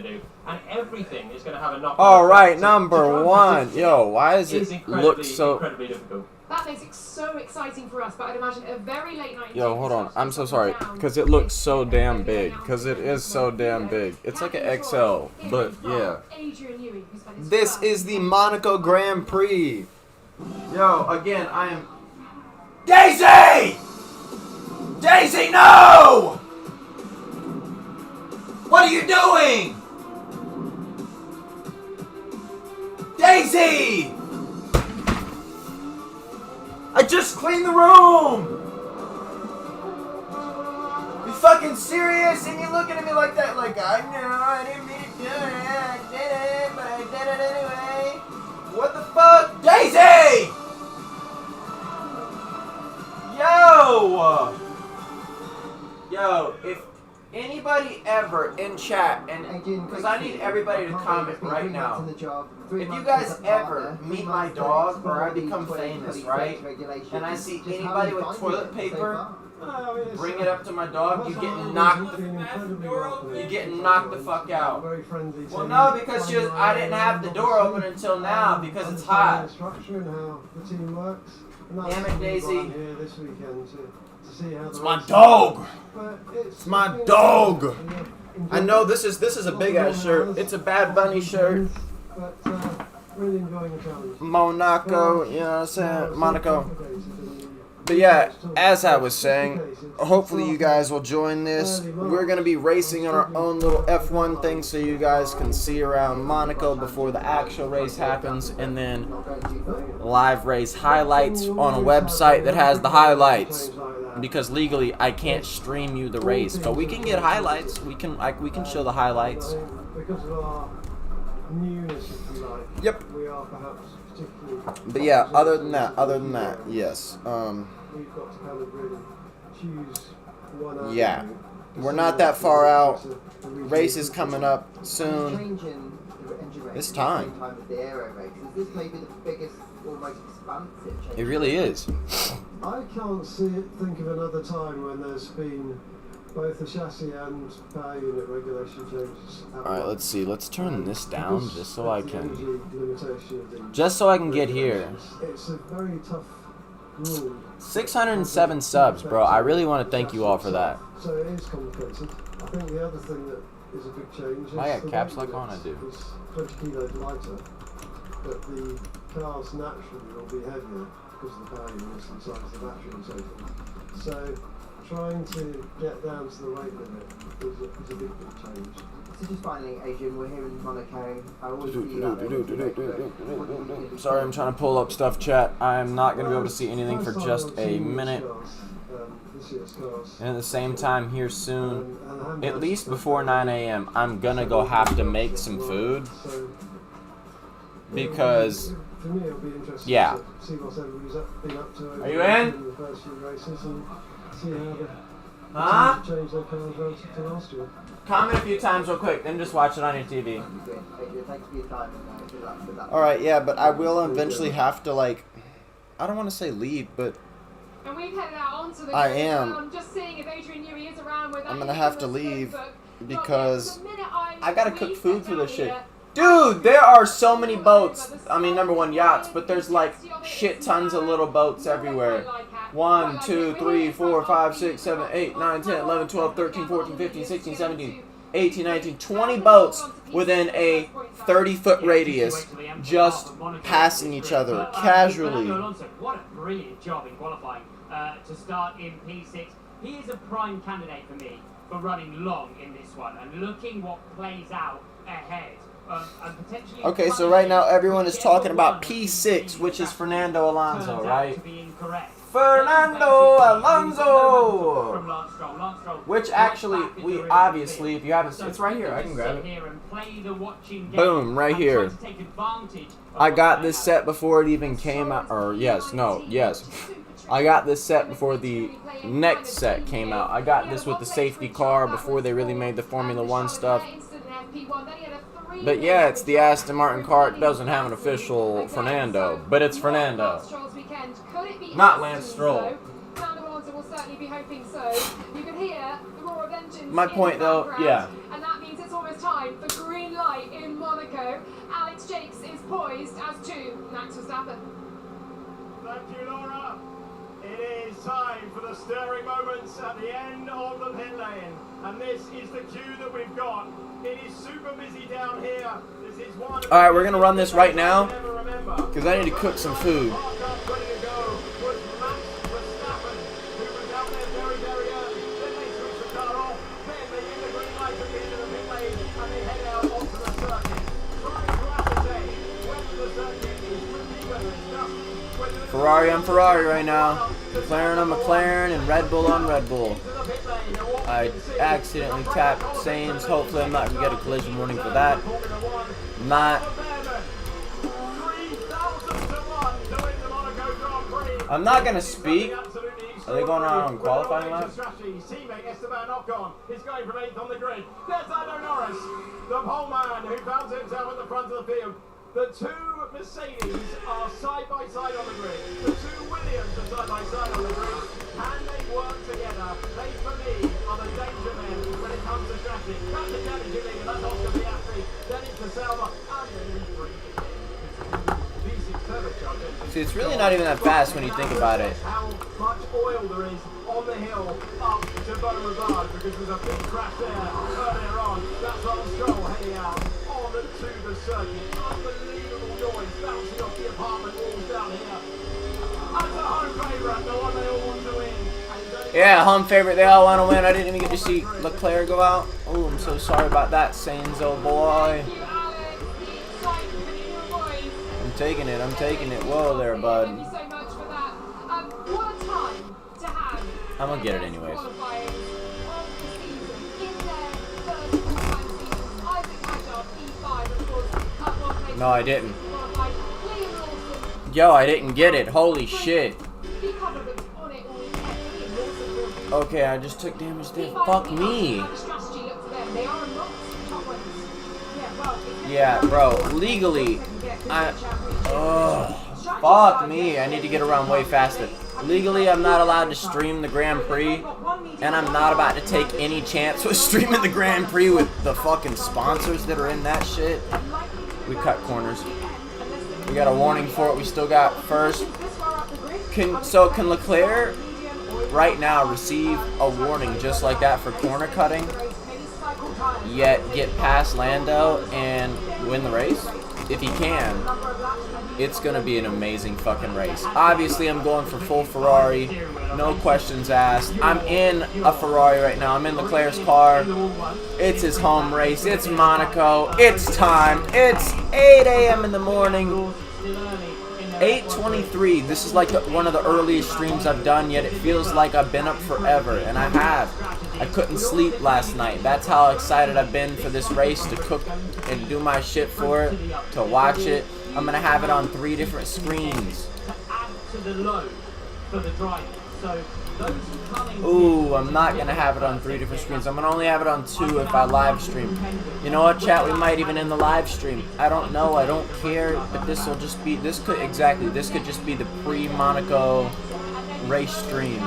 do, and everything is going to have a knock-on. All right, number one. Yo, why does it look so incredibly difficult? That makes it so exciting for us, but I'd imagine a very late night. Yo, hold on. I'm so sorry, because it looks so damn big. Because it is so damn big. It's like an XL, but yeah. This is the Monaco Grand Prix. Yo, again, I am... Daisy! Daisy, no! What are you doing? Daisy! I just cleaned the room! You fucking serious? And you're looking at me like that, like, I know, I didn't mean to do it, I did it, but I did it anyway. What the fuck? Daisy! Yo! Yo, if anybody ever in chat, and because I need everybody to comment right now, if you guys ever meet my dog or I become famous, right, and I see anybody with toilet paper, bring it up to my dog, you get knocked the fuck out. Well, no, because I didn't have the door open until now because it's hot. Damn it, Daisy. It's my dog. It's my dog. I know this is a big ass shirt. It's a Bad Bunny shirt. Monaco, you know what I'm saying? Monaco. But yeah, as I was saying, hopefully you guys will join this. We're going to be racing on our own little F1 thing so you guys can see around Monaco before the actual race happens. And then live race highlights on a website that has the highlights. Because legally I can't stream you the race. But we can get highlights. We can show the highlights. Yep. But yeah, other than that, yes. Yeah, we're not that far out. Race is coming up soon. It's time. It really is. I can't think of another time when there's been both the chassis and power unit regulation changes. Alright, let's see. Let's turn this down just so I can get here. It's a very tough rule. 607 subs, bro. I really want to thank you all for that. So it is complicated. I think the other thing that is a big change is I got caps lock on, I do. It's 20 kilos lighter, but the cars naturally will be heavier because of the power units and size of the battery and so forth. So trying to get down to the weight limit is a big change. So just finally, Adrian, we're here in Monaco. Sorry, I'm trying to pull up stuff, chat. I'm not going to be able to see anything for just a minute. And at the same time, here soon, at least before 9 a.m., I'm going to go have to make some food. Because, yeah. Are you in? Huh? Comment a few times real quick, then just watch it on your TV. Alright, yeah, but I will eventually have to, like, I don't want to say leave, but and we've headed out onto the I am. I'm just seeing if Adrian knew he is around with I'm gonna have to leave because I gotta cook food for this shit. Here, dude, there are so many boats. I mean, number one, yachts, but there's like shit tons of little boats everywhere. 1, 2, 3, 4, 5, 6, 7, 8, 9, 10, 11, 12, 13, 14, 15, 16, 17, 18, 19, 20 boats within a 30-foot radius just passing each other casually. What a brilliant job in qualifying to start in P6. He is a prime candidate for me for running long in this one and looking what plays out ahead. Okay, so right now everyone is talking about P6, which is Fernando Alonso, right? Fernando Alonso! Which actually, we obviously, if you haven't, it's right here, I can grab it. Boom, right here. I got this set before it even came out, or yes. I got this set before the next set came out. I got this with the safety car before they really made the Formula 1 stuff. But yeah, it's the Aston Martin car. It doesn't have an official Fernando, but it's Fernando. Not Lance Stroll. My point though, yeah. And that means it's almost time for green green light in Monaco. Alex Jakes is poised as 2. Max Verstappen. Thank you, Laura. It is time for the stirring moments at the end of the pit lane. And this is the queue that we've got. It is super busy down here. This is one. Alright, we're gonna run this right now because I need to cook some food. Ferrari on Ferrari right now. McLaren on McLaren and Red Bull on Red Bull. I accidentally tapped Sainz. Hopefully I'm not going to get a collision warning for that. I'm not going to speak. Are they going on qualifying lap? Teammate Esteban Ocon is going from 8th on the grid. There's Lando Norris, the pole man who found himself at the front of the field. The 2 Mercedes are side by side on the grid. The 2 Williams are side by side on the grid. Can they work together? They, for me, are the danger men when it comes to strategy. That's the challenging leader. That's Oscar Piastri. Then it's the Selma. And then it's V6 turbocharger. See, it's really not even that fast when you think about it. How much oil there is on the hill up to Beauregard because there's a big crash there earlier on. That's Lance Stroll heading out on to the circuit. Unbelievable noise bouncing off the apartment walls down here. That's a home favourite, the one they all want to win. Yeah, home favorite, they all want to win. I didn't even get to see Leclerc go out. Oh, I'm so sorry about that, Sainz, oh boy. Thank you, Alex. The excitement in your voice. I'm taking it. Whoa there, bud. Thank you so much for that. What a time to have. I'm gonna get it anyways. Qualifying of the season in their first qualifying season. Isaac Hadjar, P5, of course, Cup 1 place. No, I didn't. Qualified. Liam Lawson. Yo, I didn't get it. Holy shit. He covered it on it all weekend. Liam Lawson. Okay, I just took damage there. P5 Fuck will be me. how the strategy look for them. They are amongst the top ones. Yeah, well, it's Yeah, bro, legally, fuck me. I need to get around way faster. Legally, I'm not allowed to stream the Grand Prix, and I'm not about to take any chance with streaming the Grand Prix with the fucking sponsors that are in that shit. We cut corners. We got a warning for it. We still got first. Can Leclerc right now receive a warning just like that for corner cutting, yet get past Lando and win the race? If he can, it's going to be an amazing fucking race. Obviously, I'm going for full Ferrari. No questions asked. I'm in a Ferrari right now. I'm in Leclerc's car. It's his home race. It's Monaco. It's time. It's 8 a.m. in the morning. 8:23. This is like one of the earliest streams I've done, yet it feels like I've been up forever, and I have. I couldn't sleep last night. That's how excited I've been for this race, to cook and do my shit for it, to watch it. I'm gonna have it on 3 different screens. Ooh, I'm not gonna have it on 3 different screens. I'm gonna only have it on 2 if I live stream. You know what, chat? We might even end the live stream. I don't know. I don't care. But this will just be. This could just be the pre-Monaco race stream.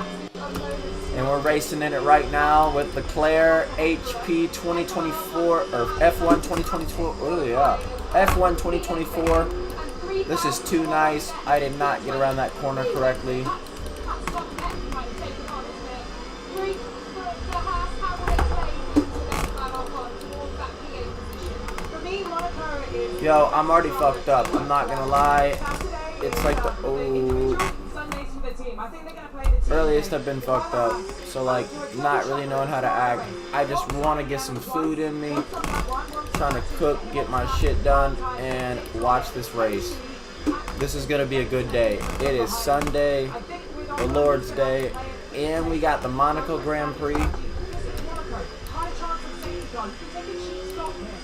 And we're racing in it right now with Leclerc HP 2024 or F1 2024. Oh yeah, F1 2024. This is too nice. I did not get around that corner correctly. Yo, I'm already fucked up. I'm not gonna lie. It's like the earliest I've been fucked up. So like, not really knowing how to act. I just want to get some food in me. Trying to cook, get my shit done, and watch this race. This is gonna be a good day. It is Sunday, the Lord's Day, and we got the Monaco Grand Prix.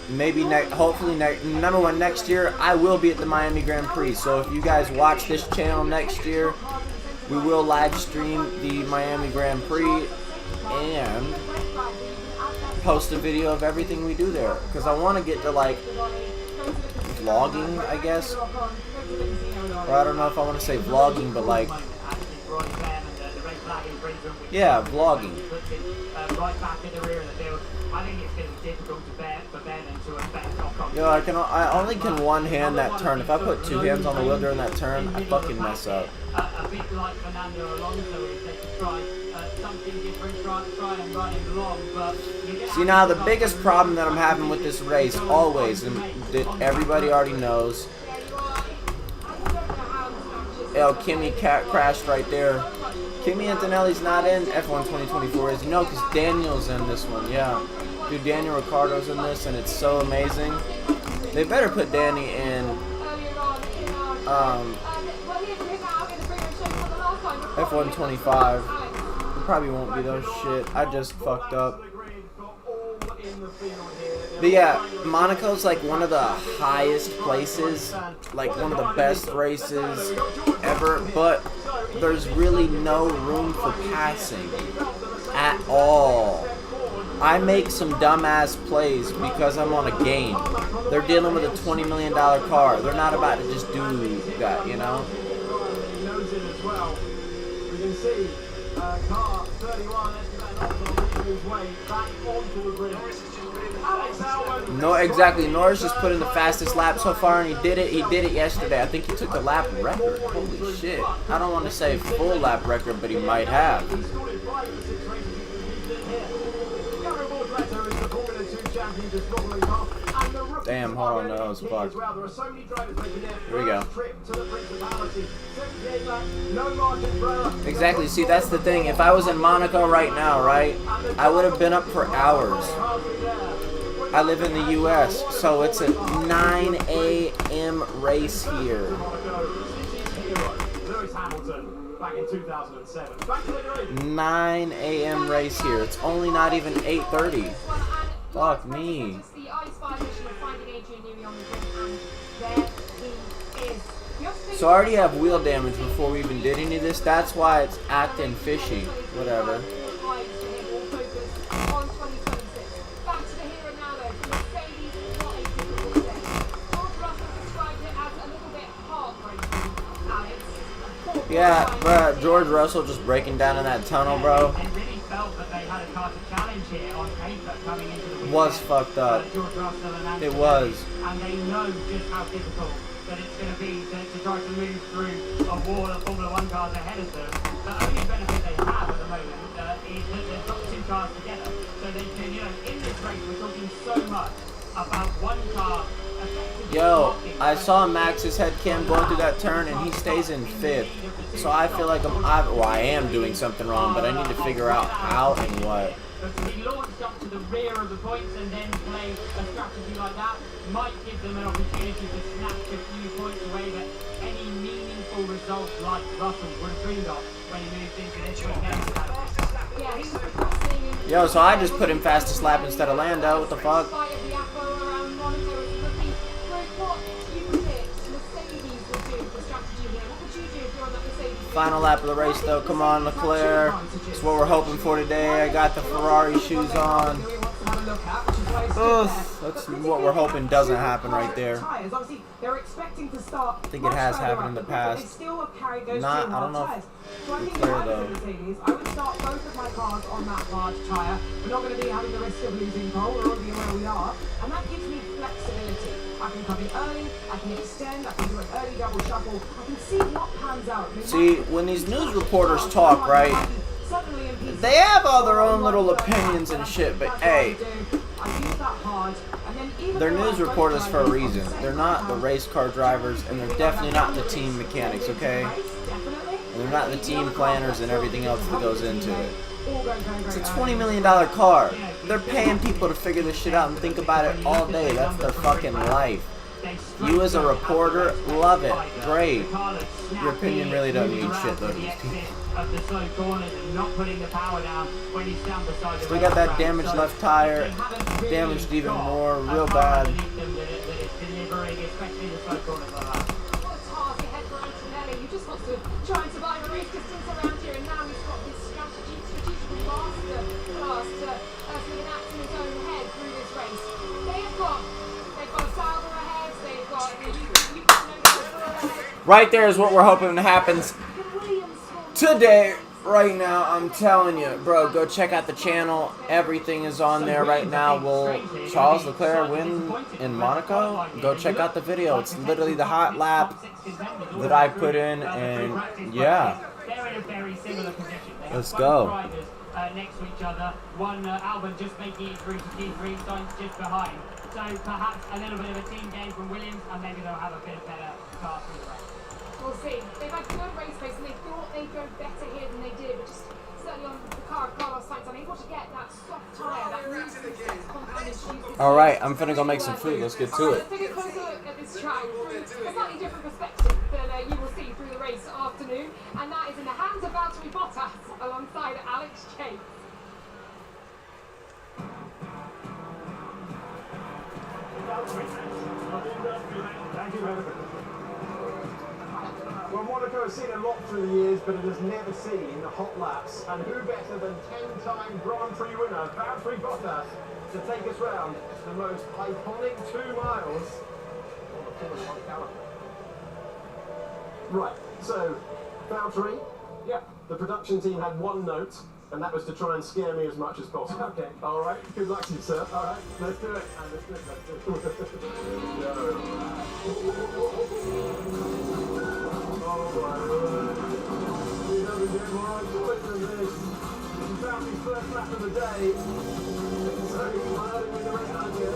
Maybe hopefully number 1 next year I will be at the Miami Grand Prix. So if you guys watch this channel next year, we will live stream the Miami Grand Prix and post a video of everything we do there, because I want to get to like vlogging, I guess, or I don't know if I want to say vlogging, but like, yeah, vlogging. Right back in the rear of the field. I think it's going to be difficult for Ben to affect off Yo, I only can one hand that turn. If I put two hands on the wheel during that turn, I fucking mess up. A bit like Fernando Alonso is they could try something different, try and run him long, but see, now the biggest problem that I'm having with this race, always, and that everybody already knows. Yo, Kimi crashed right there. Kimi Antonelli's not in F1 2024, is no, because Daniel's in this one, yeah. Dude, Daniel Ricciardo's in this, and it's so amazing. They better put Danny in F1 25. It probably won't be those shit. I just fucked up. But yeah, Monaco's like one of the highest places, like one of the best races ever, but there's really no room for passing at all. I make some dumbass plays because I'm on a game. They're dealing with a $20 million car. They're not about to just do that, you know? We can see car 31 making his way back onto the grid. No, exactly. Norris just put in the fastest lap so far, and he did it. He did it yesterday. I think he took the lap record. Holy shit! I don't want to say full lap record, but he might have. Damn, hold on, no, that was fucked. Here we go. Exactly, see, that's the thing. If I was in Monaco right now, right, I would have been up for hours. I live in the U.S., so it's a 9 a.m. race here. 9 a.m. race here. It's only not even 8:30. Fuck me. So I already have wheel damage before we even did any of this. That's why it's acting fishy. Whatever. Yeah, bro, George Russell just breaking down in that tunnel, bro. Was fucked up. It was. And they know just how difficult that it's going to be to try to move through a wall of Formula 1 cars ahead of them. The only benefit they have at the moment is that they've got two cars together. So they can, you know, in this race we're talking so much about one car. Yo, I saw Max's head cam going through that turn, and he stays in 5th. So I feel like I am doing something wrong, but I need to figure out how and what. But to be launched up to the rear of the points and then play a strategy like that might give them an opportunity to snatch a few points away that any meaningful result like Russell would have dreamed of when he moved into this weekend. Yo, so I just put him fastest lap instead of Lando. What the fuck? Final lap of the race, though. Come on, Leclerc. It's what we're hoping for today. I got the Ferrari shoes on. Ugh, that's what we're hoping doesn't happen right there. I think it has happened in the past. Not, I don't know if Leclerc, though. I would start both of my cars on that large tyre. We're not going to be having the risk of losing pole. We're already where we are. And that gives me flexibility. I can come in early, I can extend, I can do an early double shuffle. I can see what pans out. See, when these news reporters talk, right, they have all their own little opinions and shit, but hey, they're news reporters for a reason. They're not the race car drivers, and they're definitely not the team mechanics, okay? And they're not the team planners and everything else that goes into it. It's a $20 million car. They're paying people to figure this shit out and think about it all day. That's their fucking life. You as a reporter, love it. Great. Your opinion really doesn't mean shit though to these people. Still got that damaged left tire. Damaged even more. Real bad. Trying to buy a race distance around here, and now he's got this strategically masterclass to sort of act in his own head through this race. They've got a Sauber ahead, they've got Right there is what we're hoping happens today. right now, I'm telling you, bro, go check out the channel. Everything is on there right now. Will Charles Leclerc win in Monaco? Go check out the video. It's literally the hot lap that I put in, and yeah. They're in a very similar position. They Let's have go. both drivers next to each other. One, Albon just making it through to Q3, Sainz just behind. So perhaps a little bit of a team game from Williams, and maybe they'll have a bit better car through the race. We'll see. They've had good race pace and they thought they'd go better here than they did, but just certainly on the car of Carlos Sainz, unable to get that soft tyre, that loose compounded cheese. Alright, I'm finna go make some food. Let's get to it. Let's take a closer look at this track through a slightly different perspective than you will see through the race afternoon, and that is in the hands of Valtteri Bottas alongside Alex Chase. Thank you, well, Monaco has seen a lot through the years, but it has never seen hot laps. And who better than 10-time Grand Prix winner, Valtteri Bottas, to take us round the most iconic 2 miles on the Formula 1 calendar. Right, so, Valtteri, yeah, the production team had one note, and that was to try and scare me as much as possible. Okay, all right, good luck to you, sir. All right, let's do it. And let's do it, let's do it. Oh my word. He doesn't get more choice than this. He found his first lap of the day. So he's hiding with the rest of the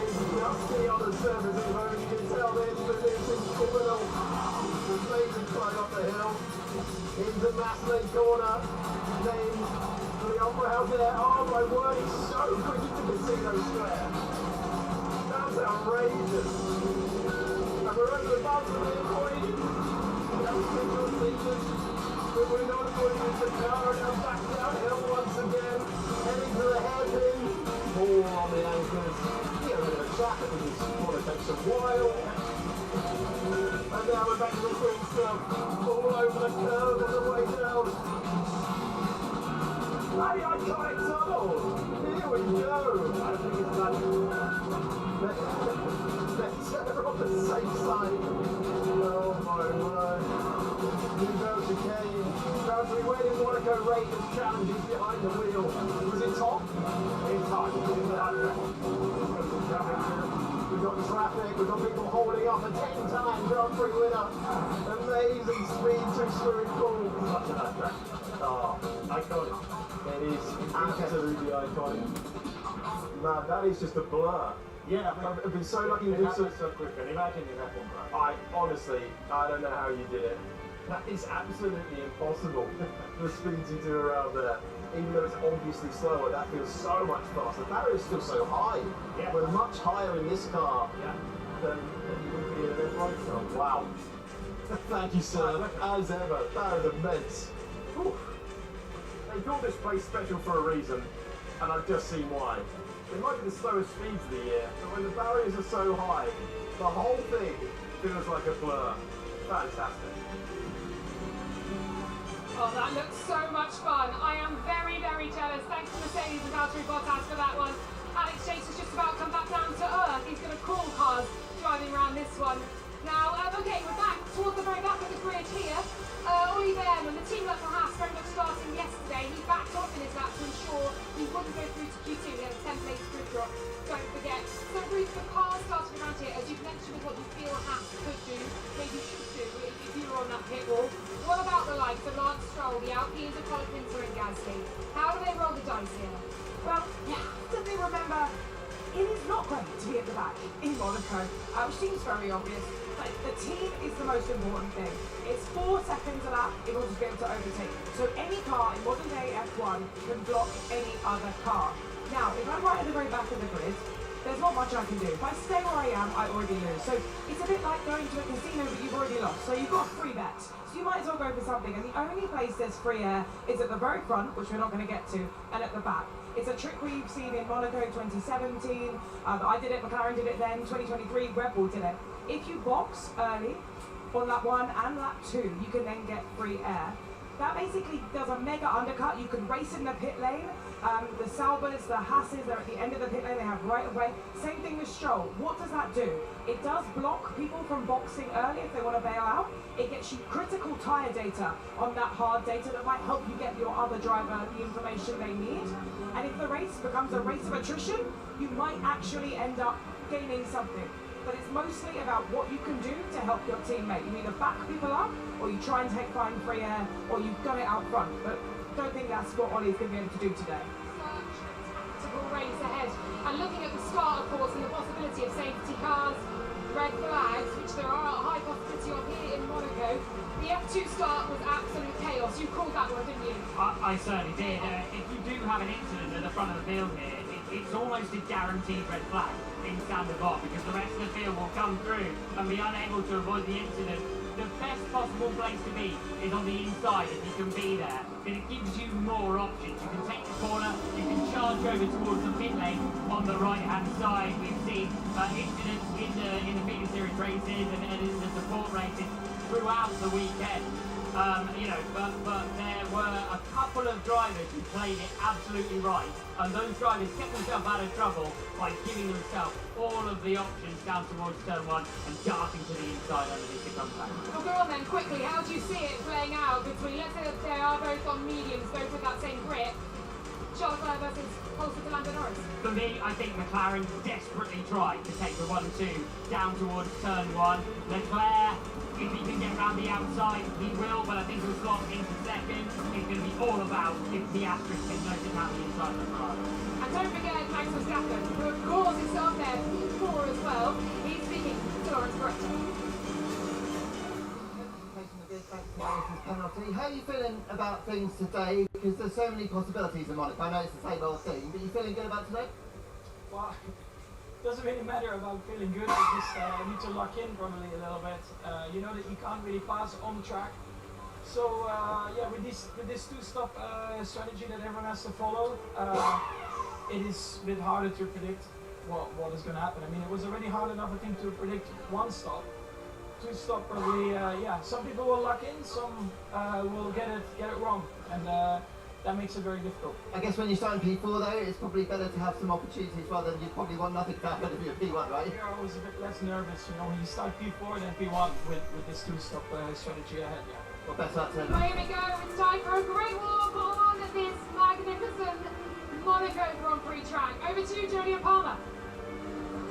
He's dusty on the surface at the moment. You can tell this, but this is criminal. The amazing climb up the hill. Into Masley corner. Then to the Opera House there. Oh my word, he's so quick into Casino Square. That's outrageous. And we're over the bumps of the point. That's single season. But we're not going to the car and back downhill once again. Heading to the hairpin. Ball on the anchors. Here a bit of traffic, which is going to take some while. And now we're back to the quick stuff. All over the curve on the way down. Hey, iconic tunnel! Here we go! I think it's like... They're on the safe side. Oh my word. New Belgian Kane. Valtteri, where did Monaco rate his challenges behind the wheel? Was it top? It's hard. We've got traffic, we've got people holding up a 10-time Grand Prix winner. Amazing speed to swimming pool. Such a nice track. Oh, iconic. It is absolutely iconic. Man, that is just a blur. Yeah, I've been so lucky to do so quick. And imagine you have one blur. Honestly, I don't know how you did it. That is absolutely impossible. The speeds you do around there. Even though it's obviously slower, that feels so much faster. The barrier is still so high. Yeah. We're much higher in this car than you would be in an F1 car. Wow. Thank you, sir. As ever, that is immense. Whew. They call this place special for a reason, and I've just seen why. They might be the slowest speeds of the year, but when the barriers are so high, the whole thing feels like a blur. Fantastic. Oh, that looks so much fun. I am very, very jealous. Thanks to Mercedes and Valtteri Bottas for that one. Alex Chase has just about come back down to earth. He's going to crawl cars driving around this one. Now, okay, we're back towards the very back of the grid here. Ollie Behrman, the team left for Haas, very much starting yesterday. He backed off in his lap to ensure he wouldn't go through to Q2. He had a 10-place grid drop, don't forget. So, Bruce, the car starting around here, as you've mentioned with what you feel Haas could do, maybe should do if you were on that pit wall. What about the likes of Lance Stroll, the Alpines of Colin Pinter and Gasly? How do they roll the dice here? Well, you have to remember, it is not great to be at the back in Monaco, which seems very obvious. But the team is the most important thing. It's 4 seconds a lap in order to be able to overtake. So any car in modern day F1 can block any other car. Now, if I'm right at the very back of the grid, there's not much I can do. If I stay where I am, I already lose. So it's a bit like going to a casino, but you've already lost. So you've got free bets. So you might as well go for something. And the only place there's free air is at the very front, which we're not going to get to, and at the back. It's a trick we've seen in Monaco 2017. I did it, McLaren did it then, 2023, Red Bull did it. If you box early on lap 1 and lap 2, you can then get free air. That basically does a mega undercut. You can race in the pit lane. The Saubers, the Hasses, they're at the end of the pit lane, they have right of way. Same thing with Stroll. What does that do? It does block people from boxing early if they want to bail out. It gets you critical tyre data on that hard data that might help you get your other driver the information they need. And if the race becomes a race of attrition, you might actually end up gaining something. But it's mostly about what you can do to help your teammate. You either back people up, or you try and take fine free air, or you got it out front. But don't think that's what Ollie's going to be able to do today. Such a tactical race ahead. And looking at the start, of course, and the possibility of safety cars, red flags, which there are a high possibility of here in Monaco. The F2 start was absolute chaos. You called that one, didn't you? I certainly did. If you do have an incident at the front of the field here, it's almost a guaranteed red flag in standard bar, because the rest of the field will come through and be unable to avoid the incident. The best possible place to be is on the inside if you can be there. Then it gives you more options. You can take the corner, you can charge over towards the pit lane on the right-hand side. We've seen incidents in the Media Series races and in the support races throughout the weekend. But there were a couple of drivers who played it absolutely right, and those drivers kept themselves out of trouble by giving themselves all of the options down towards turn one and darting to the inside underneath the comeback. Well, go on then, quickly. How do you see it playing out between, let's say that they are both on mediums, both with that same grip, Charles Leclerc versus Lando Norris? For me, I think McLaren desperately tried to take the 1-2 down towards turn one. Leclerc, if he can get around the outside, he will, but I think he'll slot into second. It's going to be all about if Piastri can notice around the inside of the Ferrari. And don't forget Max Verstappen, who of course is up there, P4 as well. He's speaking to Lawrence Brett. Penalty. How are you feeling about things today? Because there's so many possibilities in Monaco. I know it's the same old thing, but you feeling good about today? Well, it doesn't really matter about feeling good. You just need to lock in probably a little bit. You know that you can't really pass on the track. So yeah, with this two-stop strategy that everyone has to follow, it is a bit harder to predict what is going to happen. I mean, it was already hard enough, I think, to predict one stop. Two-stop probably, yeah. Some people will lock in, some will get it wrong, and that makes it very difficult. I guess when you're starting P4 though, it's probably better to have some opportunities rather than you probably want nothing to happen if you're P1, right? Yeah, I was a bit less nervous, you know, when you start P4 than P1 with this two-stop strategy ahead, yeah. Well, best luck to them. Well, here we go. It's time for a great walk on this magnificent Monaco Grand Prix track. Over to you, Jodie and Palmer.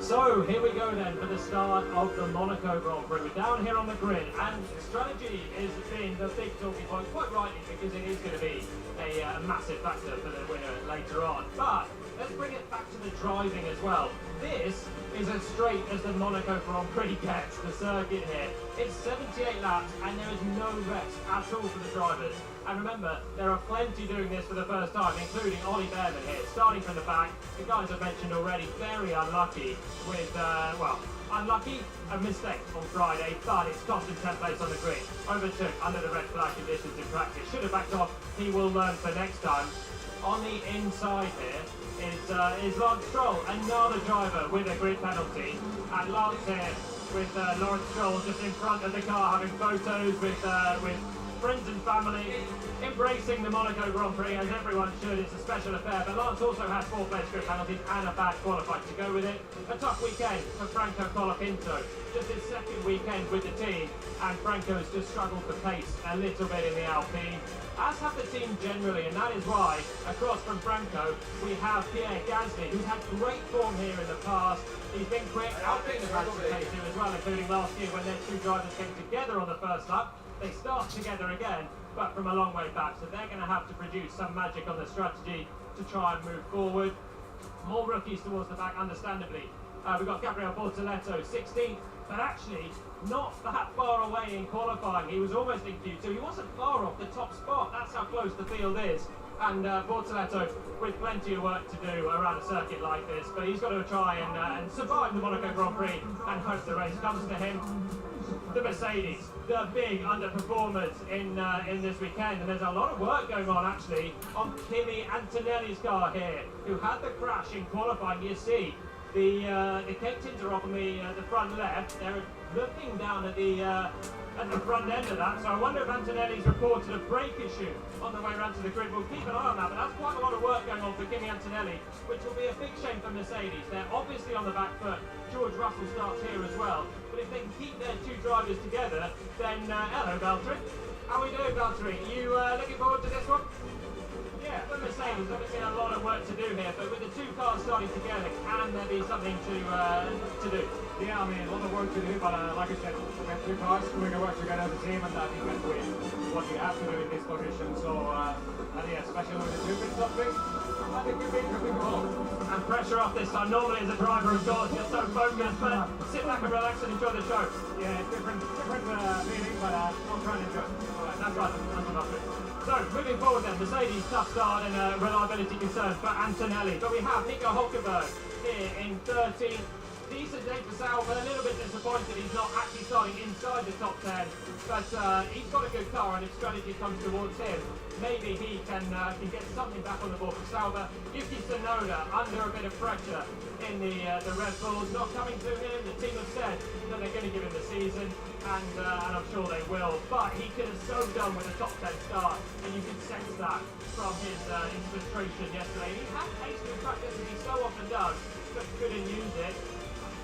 So here we go then for the start of the Monaco Grand Prix. We're down here on the grid, and strategy is being the big talking point, quite rightly, because it is going to be a massive factor for the winner later on. But let's bring it back to the driving as well. This is as straight as the Monaco Grand Prix gets, the circuit here. It's 78 laps, and there is no rest at all for the drivers. And remember, there are plenty doing this for the first time, including Ollie Behrman here, starting from the back. The guys I've mentioned already, very unlucky with, unlucky, a mistake on Friday, but it's cost him 10th place on the grid. Overtook under the red flag conditions in practice. Should have backed off. He will learn for next time. On the inside here is Lance Stroll, another driver with a grid penalty. And Lance here with Lawrence Stroll just in front of the car, having photos with friends and family, embracing the Monaco Grand Prix, as everyone should. It's a special affair, but Lance also had 4 place grid penalties and a bad qualifying to go with it. A tough weekend for Franco Colapinto. Just his second weekend with the team, and Franco's just struggled for pace a little bit in the Alpine, as have the team generally, and that is why, across from Franco, we have Pierre Gasly, who's had great form here in the past. He's been quick. Alpine have had some pace here as well, including last year when their two drivers came together on the first lap. They start together again, but from a long way back, so they're going to have to produce some magic on the strategy to try and move forward. More rookies towards the back, understandably. We've got Gabriel Bortoletto, 16th, but actually not that far away in qualifying. He was almost in Q2. He wasn't far off the top spot. That's how close the field is. And Bortoletto with plenty of work to do around a circuit like this, but he's got to try and survive the Monaco Grand Prix and hope the race comes to him. The Mercedes, the big underperformers in this weekend, and there's a lot of work going on actually on Kimi Antonelli's car here, who had the crash in qualifying. You see, The cake tins are off on the front left. They're looking down at the front end of that. So I wonder if Antonelli's reported a brake issue on the way around to the grid. We'll keep an eye on that, but that's quite a lot of work going on for Kimi Antonelli, which will be a big shame for Mercedes. They're obviously on the back foot. George Russell starts here as well. But if they can keep their two drivers together, then hello, Valtteri. How are we doing, Valtteri? You looking forward to this one? Yeah, for Mercedes, obviously a lot of work to do here, but with the two cars starting together, can there be something to do? Yeah, I mean, a lot of work to do, but like I said, we have two cars doing the work together as a team, and I think that's what we have to do in this position. So, yeah, especially with the two pit stop thing, I think we've been looking good. And pressure off this time. Normally as a driver, of course, you're so focused, but sit back and relax and enjoy the show. Yeah, it's different feeling, but I'm trying to enjoy it. Alright, that's right, that's enough of it. So, moving forward then, Mercedes tough start and reliability concerns for Antonelli. But we have Nico Hulkenberg here in 13th. Decent day for Sauber, a little bit disappointed he's not actually starting inside the top 10. But he's got a good car, and if strategy comes towards him, maybe he can get something back on the board for Sauber. Yuki Tsunoda under a bit of pressure in the Red Bulls, not coming to him. The team have said that they're going to give him the season, and I'm sure they will. But he could have so done with a top 10 start, and you can sense that from his infiltration yesterday. He had pace in practice, as he so often does, but couldn't use it.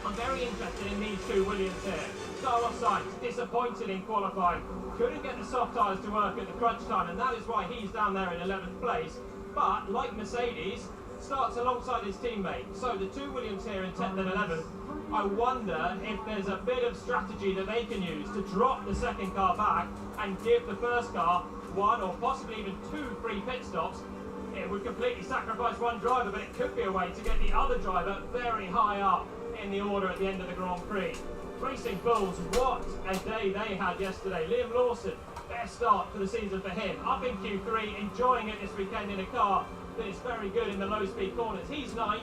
I'm very interested in these two Williams here. Carlos Sainz, disappointed in qualifying, couldn't get the soft tyres to work at the crunch time, and that is why he's down there in 11th place. But, like Mercedes, starts alongside his teammate. So the two Williams here in 10th and 11th, I wonder if there's a bit of strategy that they can use to drop the second car back and give the first car one or possibly even two free pit stops. It would completely sacrifice one driver, but it could be a way to get the other driver very high up in the order at the end of the Grand Prix. Racing Bulls, what a day they had yesterday. Liam Lawson, best start for the season for him. Up in Q3, enjoying it this weekend in a car that is very good in the low-speed corners. He's 9th.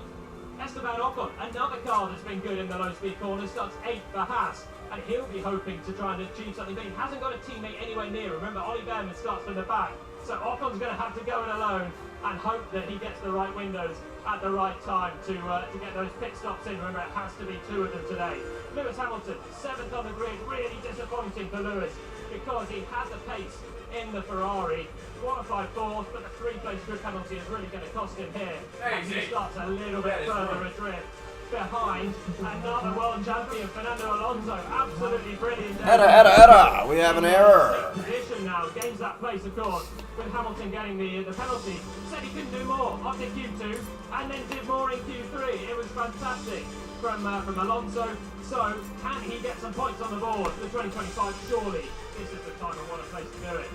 Esteban Ocon, another car that's been good in the low-speed corners, starts 8th for Haas. And he'll be hoping to try and achieve something, but he hasn't got a teammate anywhere near. Remember, Ollie Behrman starts from the back. So Ocon's going to have to go it alone and hope that he gets the right windows at the right time to get those pit stops in. Remember, it has to be 2 of them today. Lewis Hamilton, 7th on the grid, really disappointing for Lewis because he had the pace in the Ferrari, qualified 4th, but the 3-place grid penalty is really going to cost him here. As he starts a little bit further adrift behind another world champion, Fernando Alonso. Absolutely brilliant. Error, we have an error. Position now, gains that place, of course, with Hamilton getting the penalty. Said he couldn't do more up to Q2 and then did more in Q3. It was fantastic from Alonso. So, can he get some points on the board for 2025? Surely this is the time and what a place to do it.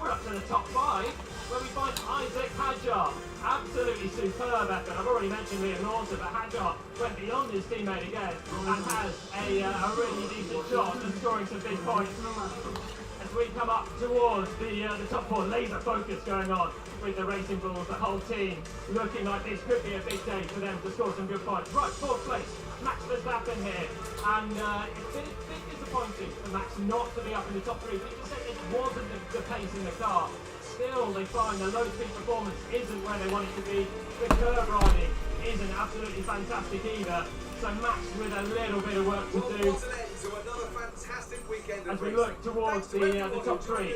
We're up to the top 5, where we find Isaac Hadjar. Absolutely superb effort. I've already mentioned Liam Lawson, but Hadjar went beyond his teammate again and has a really decent shot and scoring some big points. As we come up towards the top 4, laser focus going on with the Racing Bulls, the whole team looking like this could be a big day for them to score some good points. Right, 4th place, Max Verstappen here, and it's been a bit disappointing for Max not to be up in the top 3, but you said it wasn't the pace in the car. Still, they find the low-speed performance isn't where they want it to be. The curve riding isn't absolutely fantastic either. So Max with a little bit of work to do as we look towards the top 3.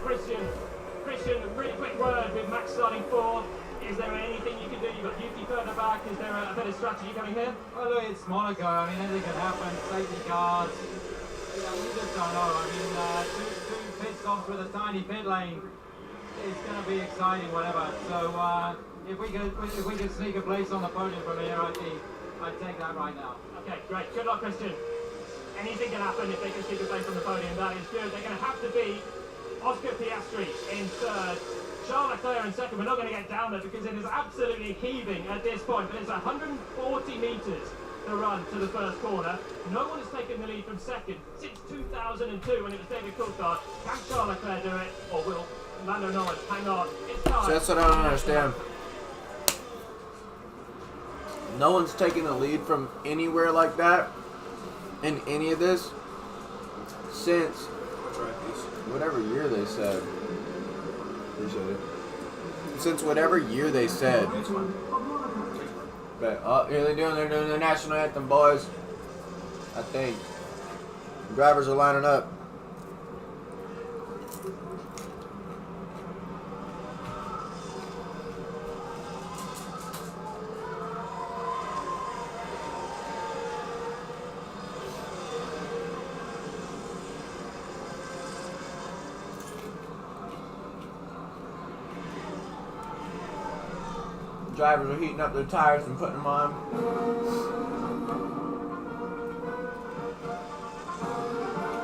Christian, really quick word with Max starting 4th. Is there anything you can do? You've got Yuki further back. Is there a bit of strategy coming here? Well, look, it's Monaco. I mean, anything can happen. Safety cars. Yeah, we just don't know. I mean, two pit stops with a tiny pit lane. It's going to be exciting, whatever. So if we could sneak a place on the podium from here, I'd take that right now. Okay, great. Good luck, Christian. Anything can happen if they can sneak a place on the podium. That is good. They're going to have to beat Oscar Piastri in 3rd. Charles Leclerc in 2nd. We're not going to get down there because it is absolutely heaving at this point. But it's 140 metres to run to the first corner. No one has taken the lead from 2nd since 2002 when it was David Coulthard. Can Charles Leclerc do it, or will Lando Norris hang on? It's time. So that's what I don't understand. No one's taking the lead from anywhere like that in any of this since whatever year they said. Appreciate it. Since whatever year they said. But here they're doing the national anthem, boys. I think the drivers are lining up. Drivers are heating up their tires and putting them on.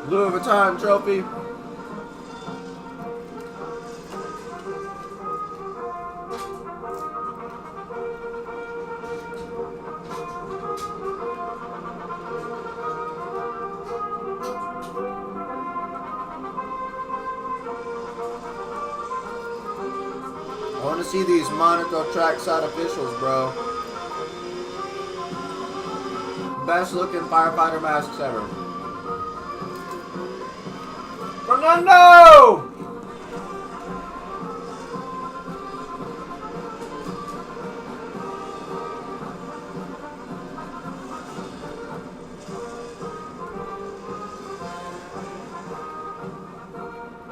Louis Vuitton trophy. I want to see these Monaco trackside officials, bro. Best looking firefighter masks ever. Fernando!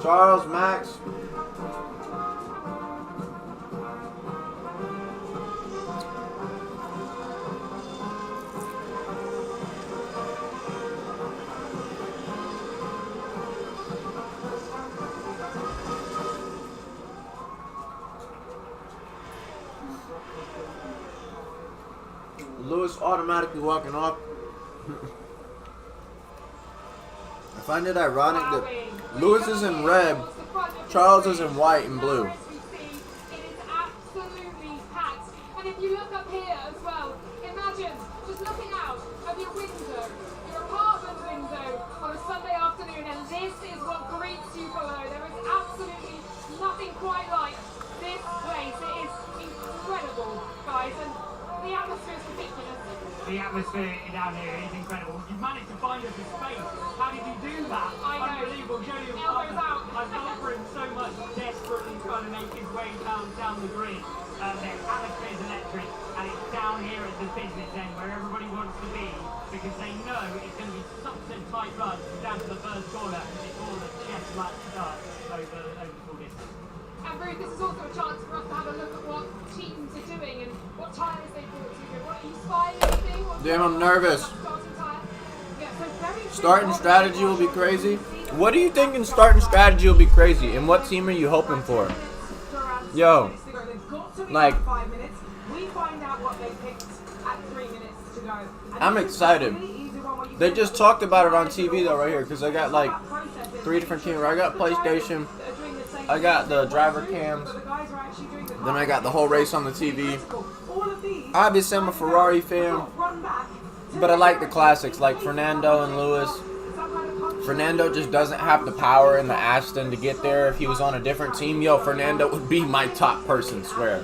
Charles, Max. Lewis automatically walking off. I find it ironic that Lewis is in red, Charles is in white and blue. It is absolutely packed. And if you look up here as well, imagine just looking out of your window, your apartment window on a Sunday afternoon, and this is what greets you below. There is absolutely nothing quite like this place. It is incredible, guys, and the atmosphere is ridiculous. The atmosphere down here is incredible. You've managed to find us a space. How did you do that? I know. Unbelievable. Joey, Elbows out. I've gone for him so much, desperately trying to make his way down the grid. The atmosphere is electric, and it's down here at the business end where everybody wants to be, because they know it's going to be such a tight run down to the first corner before the chess match starts over full distance. And Ruth, this is also a chance for us to have a look at what teams are doing and what tyres they brought to you. What are you spying anything? Damn, I'm nervous. Starting strategy will be crazy. What do you think in starting strategy will be crazy? And what team are you hoping for? Yo, like, I'm excited. They just talked about it on TV though right here, because I got like 3 different teams. I got PlayStation, I got the driver cams, then I got the whole race on the TV. Obviously I'm a Ferrari fan, but I like the classics like Fernando and Lewis. Fernando just doesn't have the power in the Aston to get there. If he was on a different team, yo, Fernando would be my top person, swear.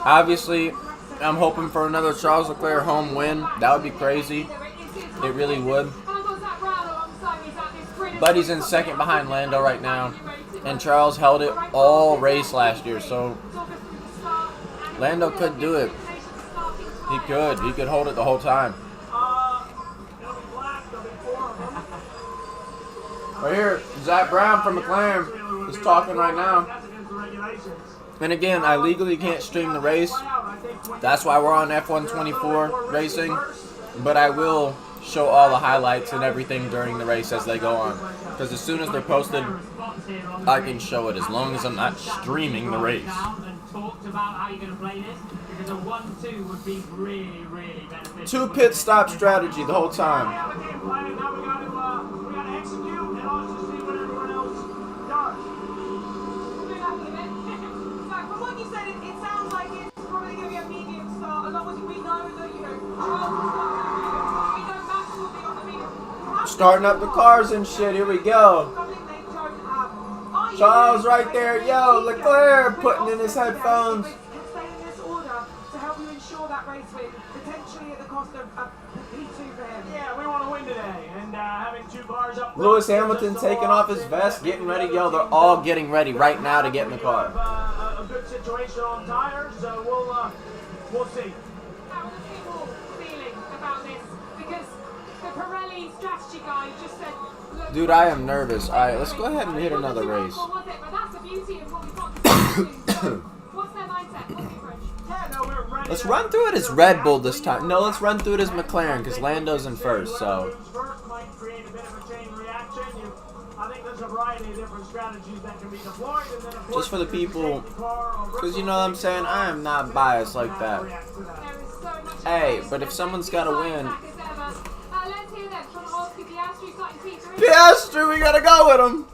Obviously, I'm hoping for another Charles Leclerc home win. That would be crazy. It really would. But he's in second behind Lando right now. And Charles held it all race last year, so Lando could do it. He could. He could hold it the whole time. Right here, Zach Brown from McLaren is talking right now. And again, I legally can't stream the race. That's why we're on F124 racing. But I will show all the highlights and everything during the race as they go on. Because as soon as they're posted, I can show it as long as I'm not streaming the race. Two pit stop strategy the whole time. Starting up the cars and shit, here we go. Charles right there, yo, Leclerc putting in his headphones. Yeah, we want to win today, and having 2 cars up. Lewis Hamilton taking off his vest, getting ready, yo, they're all getting ready right now to get in the car. A good situation on tires, so we'll see. people feeling about this? Because the Pirelli strategy guy just said, look, Dude, I am nervous. Alright, let's go ahead and hit another race. but that's the beauty of what we've got to do. So, what's their mindset? What's the approach? Yeah, no, we're ready. Let's run through it as Red Bull this time. No, let's run through it as McLaren, because Lando's in first, so. First might create a bit of a chain reaction. I think there's a variety of different strategies that can be deployed. And then of course, Just for the people, because you know what I'm saying? I am not biased like that. There is so much Hey, but if someone's got to win. let's hear that from Oscar Piastri starting teaser. Piastri, we gotta go with him.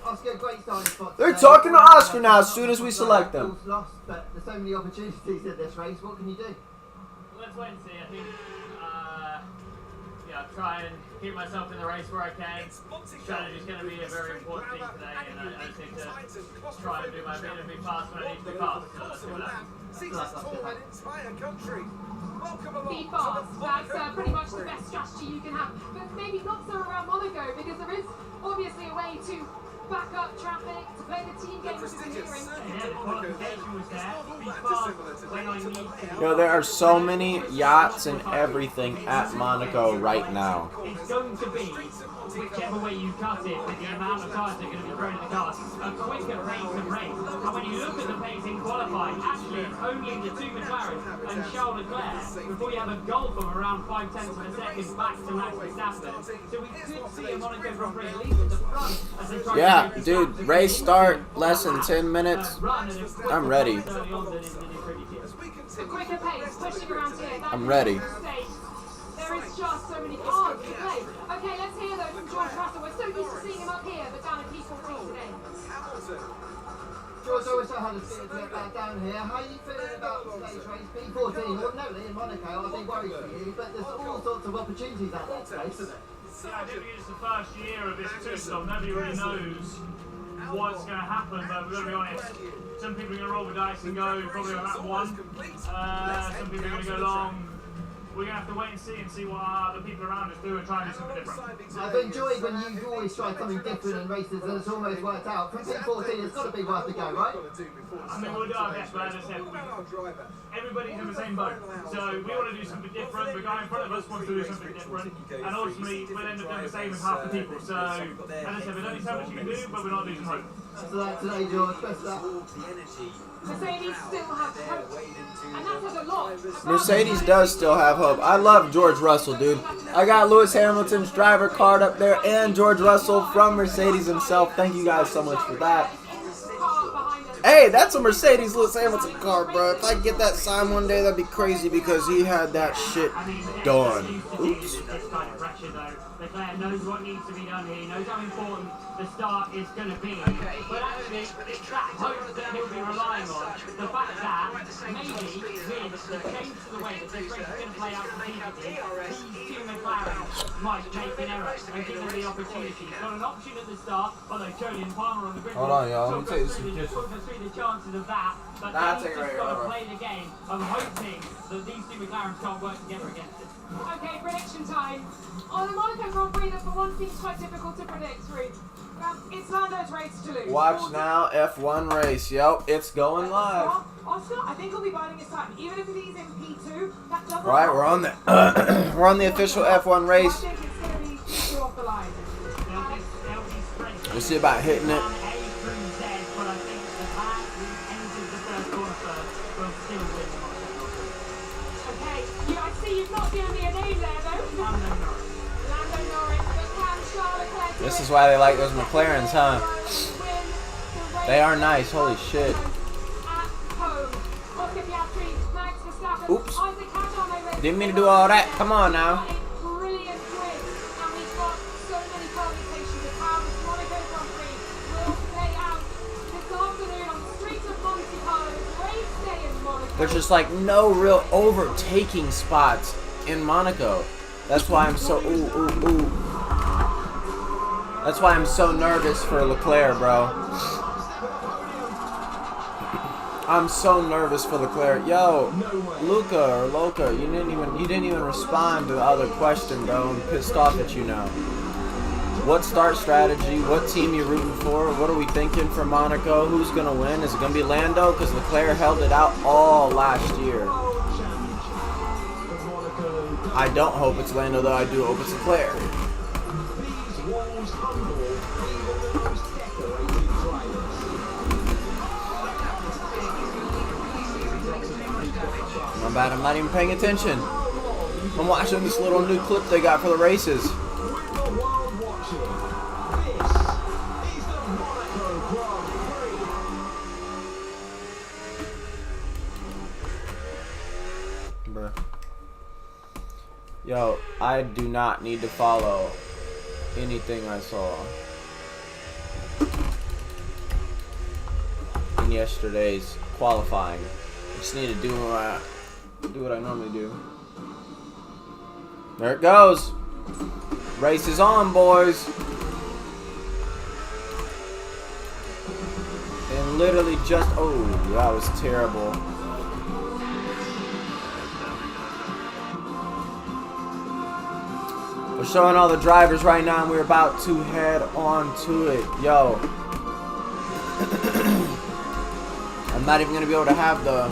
Oscar, great starting spot. They're talking to Oscar now as soon as we select them. Lost, but there's so many opportunities in this race. What can you do? Let's wait and see. I think, yeah, try and keep myself in the race where I can. Strategy is going to be a very important thing today, and I just need to try and do my bit and be fast when I need to be fast. So let's see what happens. Be fast. That's pretty much the best strategy you can have. But maybe not so around Monaco, because there is obviously a way to back up traffic, to play the team game with the hearing. Yeah, the qualification was there. Be fast when I need to. Yo, there are so many yachts and everything at Monaco right now. It's going to be, whichever way you cut it, with the amount of cars that are going to be thrown in the cars, a quicker rate of race. And when you look at the pace in qualifying, actually it's only the two McLaren and Charles Leclerc before you have a gulf of around 5/10 of a second back to Max Verstappen. So we could see a Monaco Grand Prix at least at the front as they try to Yeah, dude, race start, less than 10 minutes. I'm ready. A quicker pace, pushing around here. I'm ready. There is just so many cars to play. Okay, let's hear though from George Russell. We're so used to seeing him up here, but down at P14 today. George, always so hard to see it down here. How are you feeling about today's race? P14, ordinarily in Monaco, I'd be worried for you, but there's all sorts of opportunities out there today, isn't it? Yeah, I think it's the first year of this system. Nobody really knows what's going to happen, but we've got to be honest. Some people are going to roll the dice and go probably on that one. Some people are going to go long. We're going to have to wait and see what the people around us do and try and do something different. I've enjoyed when you've always tried something different in races and it's almost worked out. From P14, it's got to be worth a go, right? I mean, we'll do our best, but as I said, everybody's in the same boat. So we want to do something different. The guy in front of us wants to do something different. And ultimately, we'll end up doing the same as half the people. So, as I said, there's only so much you can do, but we're not losing hope. So that today, George, best of luck. Mercedes still have hope. And that says a lot. Mercedes does still have hope. I love George Russell, dude. I got Lewis Hamilton's driver card up there and George Russell from Mercedes himself. Thank you guys so much for that. Hey, that's a Mercedes Lewis Hamilton car, bro. If I get that signed one day, that'd be crazy because he had that shit done. Oops. Leclerc knows what needs to be done here. He knows how important the start is going to be. But actually, it's that hope that he'll be relying on. The fact that maybe with the change to the way that this race is going to play out strategically, these two McLaren might make an error and give them the opportunity. He's got an option at the start, although Jolyon Palmer on the grid. Hold on, y'all. Let me take this some Talk us through the chances of that. But Nah, he's take it just right got to here, play the game of hoping that these two McLarens can't work together against it. Okay, prediction time. On the Monaco Grand Prix, that for one seems quite difficult to predict, Reed. It's Lando's race to lose. Watch now, F1 race. Yep, it's going live. Oscar, I think he'll be biding his time. Even if he's in P2, that doesn't Right, we're on the we're on the official F1 race. I think it's going to be two off the line. We'll see about hitting it. I see you've not given me a name there, though. Lando Norris, but can Charles Leclerc do This it? is why they like those McLarens, huh? They are nice. Holy shit. Oops. Didn't mean to do all that. Come on now. Brilliant win. And we've got so many permutations of how this Monaco Grand Prix will play out this afternoon on the streets of Monte Carlo. Race day in Monaco. There's just like no real overtaking spots in Monaco. That's why I'm so That's why I'm so nervous for Leclerc, bro. I'm so nervous for Leclerc. Yo, Luca or Loca, you didn't even respond to the other question, bro. I'm pissed off at you now. What start strategy? What team you rooting for? What are we thinking for Monaco? Who's gonna win? Is it gonna be Lando? Because Leclerc held it out all last year. I don't hope it's Lando, though. I do hope it's Leclerc. These walls humble even the most decorated drivers. My bad, I'm not even paying attention. I'm watching this little new clip they got for the races. With the world watching, this is the Monaco Grand Prix. Bruh. Yo, I do not need to follow anything I saw in yesterday's qualifying. I just need to do what I normally do. There it goes. Race is on, boys. And literally just, oh, that was terrible. We're showing all the drivers right now, and we're about to head on to it. Yo. I'm not even going to be able to have the...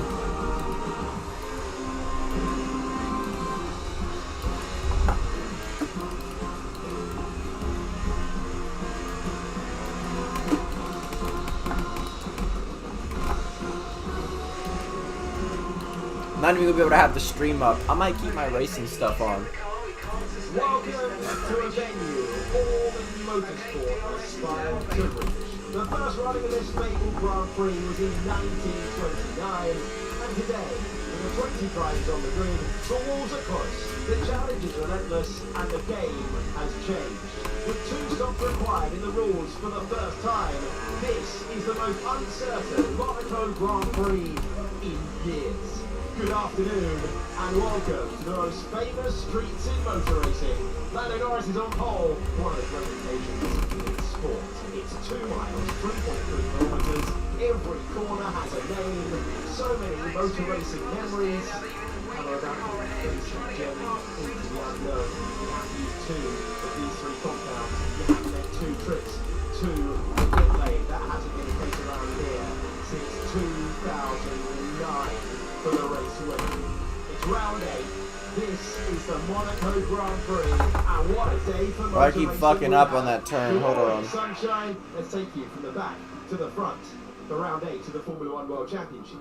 I'm not even going to be able to have the stream up. I might keep my racing stuff on. Welcome to a venue all in motorsport aspire to reach. The first running of this Monaco Grand Prix was in 1929, and today, with the 20 drivers on the grid, the walls are close, the challenge is relentless, and the game has changed. With 2 stops required in the rules for the first time, this is the most uncertain Monaco Grand Prix in years. Good afternoon, and welcome to the most famous streets in motor racing. Lando Norris is on pole, one of the reputations in sport. It's 2 miles, 3.3 kilometers. Every corner has a name. So many motor racing memories. And we're about to face a journey into the unknown. These 2 of these 3 compounds, you have to make 2 trips to the pit lane. That hasn't been the case around here since 2009. For the race win. It's round 8. This is the Monaco Grand Prix, and what a day for motor I keep fucking up on that turn. Hold on. Sunshine. Let's take you from the back to the front. The round 8 to the Formula 1 World Championship.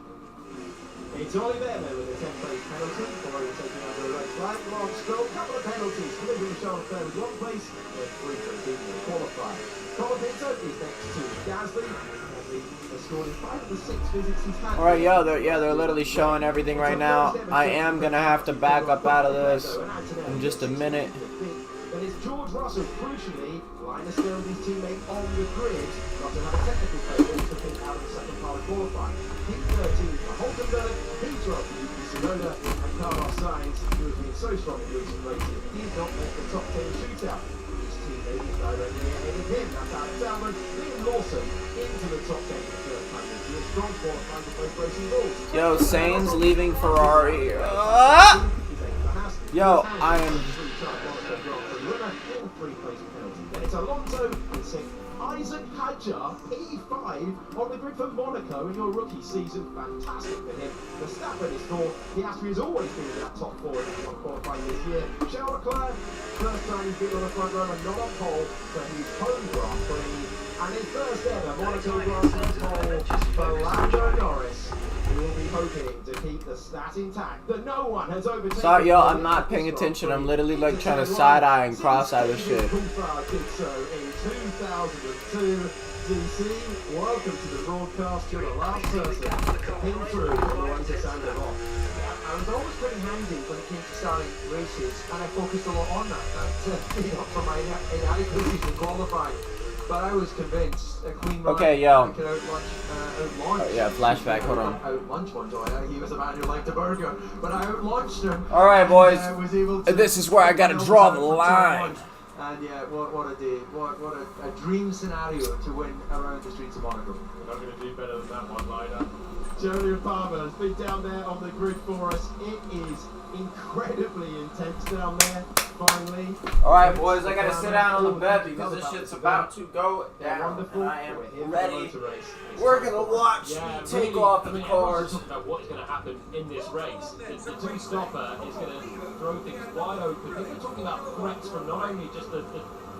It's Ollie Bearman with a 10-place penalty for overtaking under a red flag. Long stroke, couple of penalties. Collision with Charles Leclerc with 1 place, with 3 for the qualifier. Colin Pinto is next to Gasly. Alright, they're literally showing everything right now. I am gonna have to back up out of this in just a minute. But it's George Russell, crucially, Linus still his teammate on the grid, after having a technical failure to pick out of the second part of qualifying. Heat 13 for Hulkenberg, Peter up for Yuki Tsunoda, and Carlos Sainz, who has been so strong in recent races, did not make the top 10 shootout. His teammate is directly ahead of him. That's Alex Albon, Liam Lawson into the top 10 for the first time this year. Strong qualifying for both racing balls. Yo, Sainz leaving Ferrari. Yo, I am... It's Alonso in 6th. Isaac Hadjar, P5 on the grid for Monaco in your rookie season. Fantastic for him. Verstappen is 4th. Piastri has always been in that top 4 in F1 qualifying this year. Charles Leclerc, first time he's been on the front row and not on pole for his home Grand Prix. And his first ever Monaco Grand Prix pole for Lando Norris, who will be hoping to keep the stat intact that no one has overtaken. Sorry, yo, I'm not paying attention. I'm literally like trying to side-eye and cross-eye this shit. Coulthard did so in 2002. DC, welcome to the broadcast. You're the last person to pin through and want to sound it off. I was always pretty handy when it came to starting races, and I focused a lot on that. For my inadequacies in qualifying. But I was convinced Queen okay, yo. could outlaunch. Yeah, flashback. Hold on. Outlunch one joy. He was a man who liked a burger, but I outlaunched him. All right, boys. Was able to, this is where I gotta draw the line. And yeah, what a day! What a dream scenario to win around the streets of Monaco. You're not going to do better than that one, Lida. Jeremy Palmer has been down there on the grid for us. It is incredibly intense down there, finally. Alright, boys, I gotta sit down on the bed because this shit's about to go down. Wonderful. And I am We're ready. here race. We're gonna watch take off I the mean, cars. everyone's talking about what is going to happen in this race. The two-stopper is going to throw things wide open. We're talking about threats from not only just the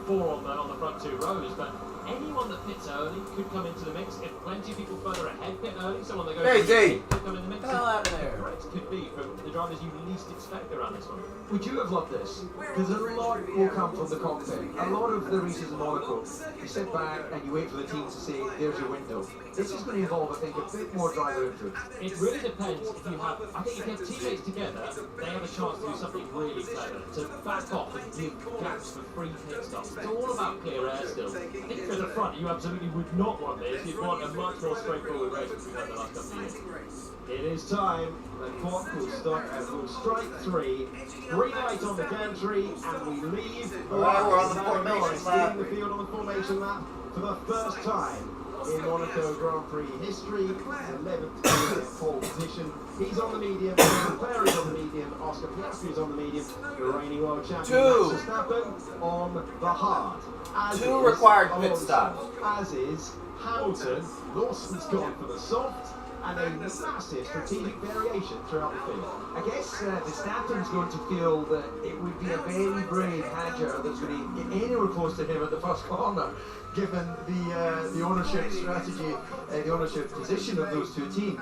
four on the front two rows, but anyone that pits early could come into the mix. If plenty of people further ahead pit early, someone that goes could come in the mix. Get the hell out of there. The threats could be from the drivers you least expect around this one. Would you have loved this? Because a lot will come from the cockpit. A lot of the races in Monaco, you sit back and you wait for the team to say, there's your window. This is going to involve, I think, a bit more driver influence. It really depends if you have, I think if you have teammates together, they have a chance to do something really clever, to back off and give gaps for free pit stops. It's all about clear air still. I think if you're at the front, you absolutely would not want this. You'd want a much more straightforward race than we've had the last couple of years. It is time. The clock will start and will strike 3. Green light on the gantry, and we leave. Alright, we're on the Lando formation Norris lap. leading the field on the formation lap for the first time in Monaco Grand Prix history. 11th pole position. He's on the medium. Leclerc is on the medium. Oscar Piastri is on the medium. The reigning world champion Max Verstappen on the hard. As 2 is required pit Alonso, stops. As is Hamilton. Lawson's gone for the soft. And a massive strategic variation throughout the field. I guess Verstappen's going to feel that it would be a very brave Hadjar that's going to get anywhere close to him at the first corner, given the ownership strategy, the ownership position of those two teams.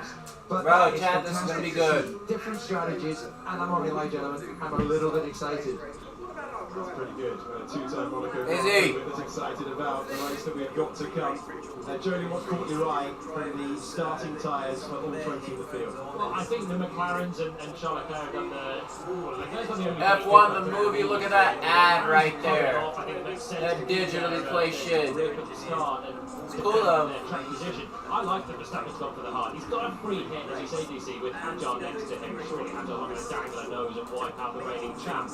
But Bro, Chad, this is going to be good. Different strategies, and I'm not going to lie, gentlemen, I'm a little bit excited. That's pretty good. Two-time Monaco Is he? Grand Prix. We're excited about the race that we've got to come. Jody, what caught you right from the starting tyres for all 20 in the field? Well, I think the McLarens and Charles Leclerc have done the F1 the movie, look at that ad right there. I think it makes sense That digitally play shit. Rip at the start and Cool though. their track position. I like that Verstappen's gone for the hard. He's got a free hit, as you say, DC, with Hadjar next to him. Surely Hadjar's not going to dangle a nose and wipe out the reigning champ.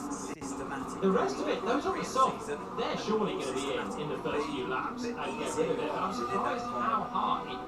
The rest of it, those on the soft, they're surely going to be in the first few laps and get rid of it. But I'm surprised how high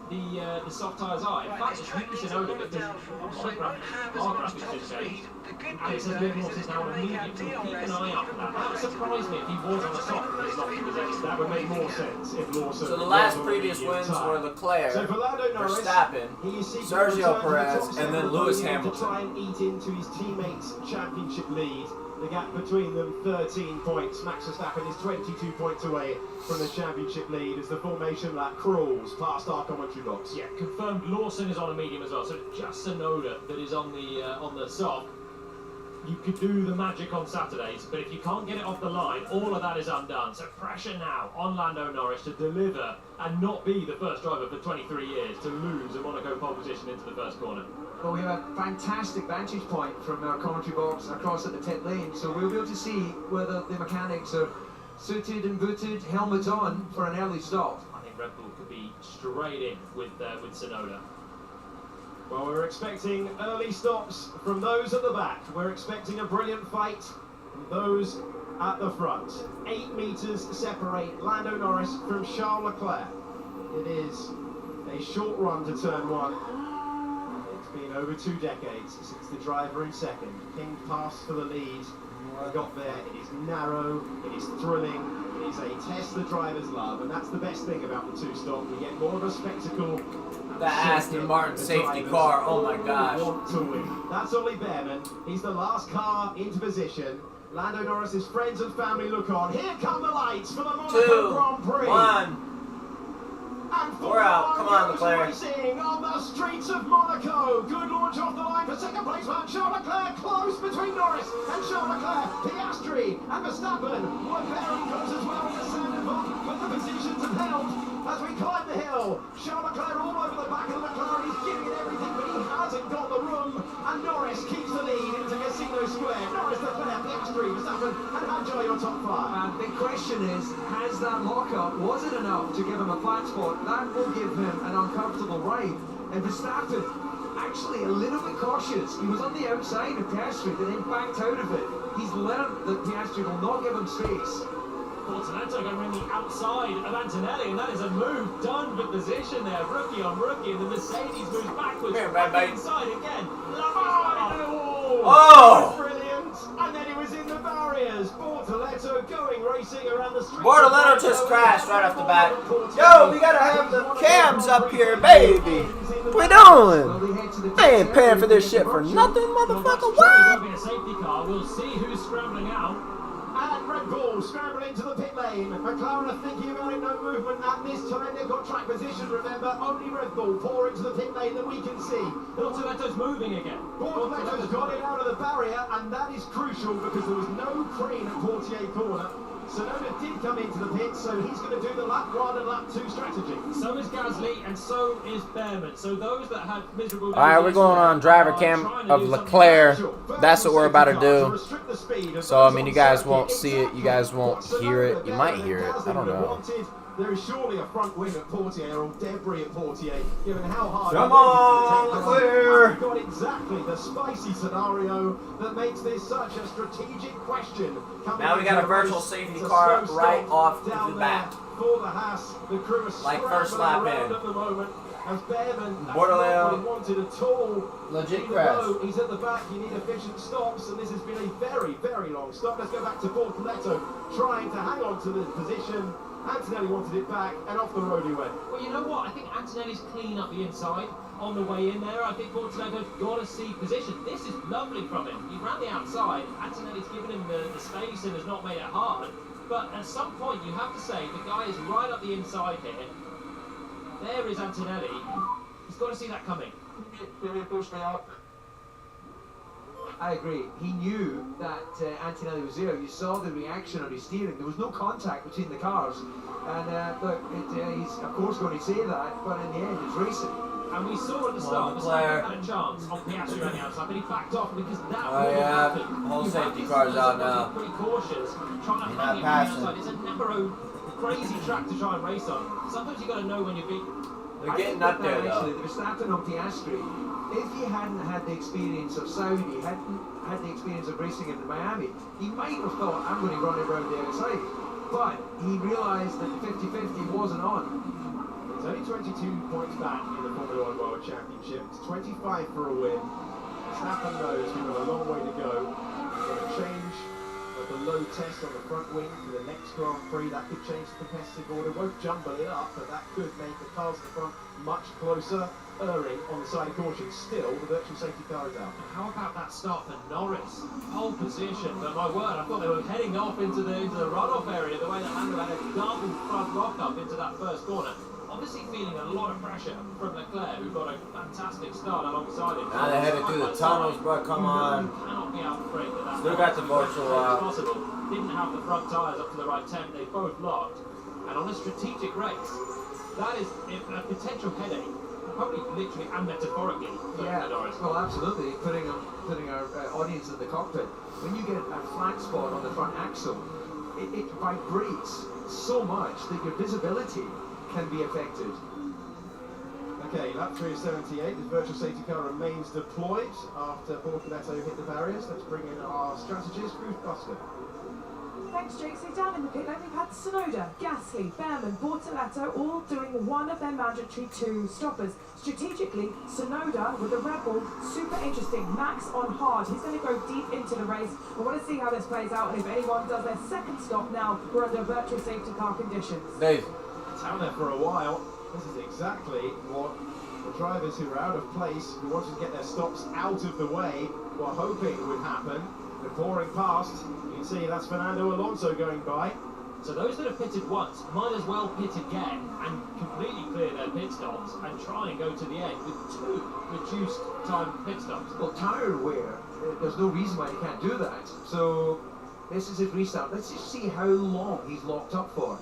the soft tyres are. In fact, it's Yuki Tsunoda because our graphics just changed. And it says Liam Lawson's now on a medium, so keep an eye out for that. That would surprise me if he was on a soft and his lofty position. That would make more sense if Lawson. So the last was on previous medium wins tyre. were Leclerc, So for Lando Norris, Verstappen, he is seeking Sergio return to the Perez, top and then seven, Lewis going in Hamilton. to try and eat into his teammates' championship lead. The gap between them, 13 points. Max Verstappen is 22 points away from the championship lead as the formation lap crawls past our commentary box. Yeah, confirmed Lawson is on a medium as well, so it's just Tsunoda that is on the soft. You could do the magic on Saturdays, but if you can't get it off the line, all of that is undone. So pressure now on Lando Norris to deliver and not be the first driver for 23 years to lose a Monaco pole position into the first corner. Well, we have a fantastic vantage point from our commentary box across at the pit lane, so we'll be able to see whether the mechanics are suited and booted, helmets on for an early stop. I think Red Bull could be straight in with Tsunoda. Well, we're expecting early stops from those at the back. We're expecting a brilliant fight from those at the front. 8 metres separate Lando Norris from Charles Leclerc. It is a short run to turn 1. It's been over 2 decades since the driver in second pinged past for the lead. We got there. It is narrow, it is thrilling, it is a test the drivers love, and that's the best thing about the 2-stop. We get more of a spectacle. The Aston Martin safety car, oh my gosh. Want to win. That's Ollie Behrman. He's the last car into position. Lando Norris's friends and family look on. Here come the lights for the Monaco Grand Prix. 1. And We're out. Come on, Leclerc. Racing on the streets of Monaco. Good launch off the line for second place man Charles Leclerc. Close between Norris and Charles Leclerc. Piastri and Verstappen. Leclerc goes as well in the sand and but the positions have held as we climb the hill. Charles Leclerc all over the back of the McLaren. He's giving it everything, but he hasn't got the room. And Norris keeps the lead into Casino Square. Norris, Leclerc, Piastri, Verstappen, and Hadjar your top 5. And the question is, has that lockup, was it enough to give him a flat spot? That will give him an uncomfortable ride. And Verstappen, actually a little bit cautious. He was on the outside of Piastri, but then backed out of it. He's learned that Piastri will not give him space. Bortoletto going around the outside of Antonelli, and that is a move done for position there. Rookie on rookie, and the Mercedes moves backwards. Back inside again. Oh! Brilliant! And then he was in the barriers. Bortoletto going racing around the street. Bortoletto just crashed right off the bat. Yo, we gotta have the cams up here, baby. What we doing? I ain't paying for this shit for nothing, motherfucker. What? A safety car. We'll see who's scrambling out. And Red Bull scramble into the pit lane. McLaren are thinking about it, no movement at this time. They've got track position, remember. Only Red Bull pour into the pit lane that we can see. Bortoletto's moving again. Bortoletto's got it out of the barrier, and that is crucial because there was no crane at Portier corner. Sonoda did come into the pit, so he's going to do the lap 1 and lap 2 strategy. So is Gasly, and so is Behrman. So those that had miserable... Alright, we're going on driver cam of Leclerc. That's what we're about to do. So, I mean, you guys won't see it. You guys won't hear it. You might hear it. I don't know. There is surely a front wing at Portier or debris at Portier, given how hard... Come on, Leclerc! We've got exactly the spicy scenario that makes this such a strategic question. Now we got a virtual safety car right off the bat. For the Haas, the crew is like first lap in. At the moment. As Behrman, that's not Bortoletto. what he wanted at all. Legit crash. He's at the back, you need efficient stops, and this has been a very, very long stop. Let's go back to Bortoletto, trying to hang on to the position. Antonelli wanted it back, and off the road he went. Well, you know what? I think Antonelli's clean up the inside on the way in there. I think Bortoletto's got to see position. This is lovely from him. He ran the outside. Antonelli's given him the space and has not made it hard. But at some point, you have to say the guy is right up the inside here. There is Antonelli. He's got to see that coming. I agree. He knew that Antonelli was there. You saw the reaction on his steering. There was no contact between the cars. And look, he's of course going to say that, but in the end, it's racing. And we saw at the start, Verstappen had a chance on Piastri on the outside, but he backed off because that would have happened. Whole safety car's out now. Pretty cautious, trying to hang it on the outside. It's a narrow, crazy track to try and race on. Sometimes you got to know when you're beaten. They're getting up there, though. Actually, the Verstappen on Piastri, if he hadn't had the experience of Saudi, hadn't had the experience of racing in Miami, he might have thought, I'm going to run it around the outside. But he realised that the 50-50 wasn't on. He's only 22 points back in the Formula 1 World Championship. It's 25 for a win. Verstappen knows we've got a long way to go. We're going to change the low test on the front wing for the next Grand Prix. That could change the competitive order. Won't jumble it up, but that could make the cars in the front much closer. Erring on the side of caution. Still, the virtual safety car is out. And how about that start for Norris? Pole position, but my word, I thought they were heading off into the runoff area, the way that Lando had a double front lock up into that first corner. Obviously feeling a lot of pressure from Leclerc, who got a fantastic start alongside him. Now they're headed through the tunnels, bro. Come on. Cannot be out of break at that. Still got the virtual possible. Didn't have the front tyres up to the right temp. They both locked. And on a strategic race, that is a potential headache. Probably literally and metaphorically. Yeah, well, absolutely. Putting our audience in the cockpit. When you get a flat spot on the front axle, it vibrates so much that your visibility can be affected. Okay, lap 3 of 78. The virtual safety car remains deployed after Bortoletto hit the barriers. Let's bring in our strategist, Ruth Buster. Thanks, Jake. So down in the pit lane, we've had Sonoda, Gasly, Behrman, Bortoletto all doing one of their mandatory 2 stoppers. Strategically, Sonoda with the Red Bull, super interesting. Max on hard. He's going to go deep into the race. I want to see how this plays out, and if anyone does their second stop now, we're under virtual safety car conditions. Dave. It's out there for a while. This is exactly what the drivers who were out of place, who wanted to get their stops out of the way, were hoping would happen. They're pouring past. You can see that's Fernando Alonso going by. So those that have pitted once might as well pit again and completely clear their pit stops and try and go to the end with 2 reduced time pit stops. Well, tyre wear, there's no reason why he can't do that. So this is his restart. Let's just see how long he's locked up for.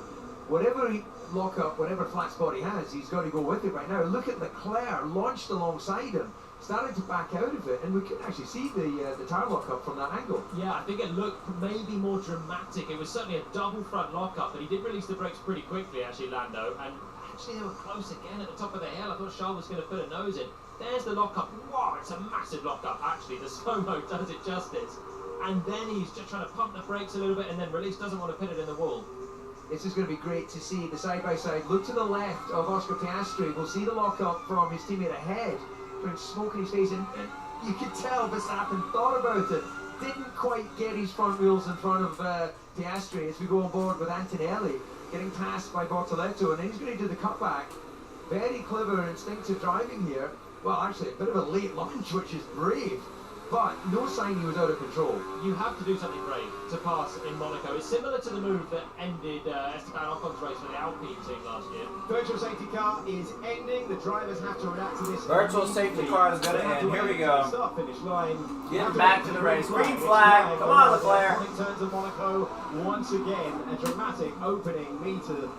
Whatever lock up, whatever flat spot he has, he's got to go with it right now. Look at Leclerc launched alongside him, starting to back out of it, and we couldn't actually see the tyre lock-up from that angle. Yeah, I think it looked maybe more dramatic. It was certainly a double front lock-up, but he did release the brakes pretty quickly, actually, Lando, and actually they were close again at the top of the hill. I thought Charles was going to put a nose in. There's the lock-up. Wow, it's a massive lock-up, actually. The slow-mo does it justice. And then he's just trying to pump the brakes a little bit and then release, doesn't want to put it in the wall. This is going to be great to see the side-by-side. Look to the left of Oscar Piastri. We'll see the lock-up from his teammate ahead. Putting smoke in his face, and you could tell Verstappen thought about it. Didn't quite get his front wheels in front of Piastri as we go on board with Antonelli. Getting passed by Bortoletto, and then he's going to do the cutback. Very clever, instinctive driving here. Well, actually, a bit of a late launch, which is brave. But no sign he was out of control. You have to do something brave to pass in Monaco. It's similar to the move that ended Esteban Ocon's race for the Alpine team last year. Virtual safety car is ending. The drivers have to react to this. Virtual safety car is going to end. Here we go. Start finish line. Get back to the race. Green flag. Come on, Leclerc. Turns of Monaco once again. A dramatic opening meter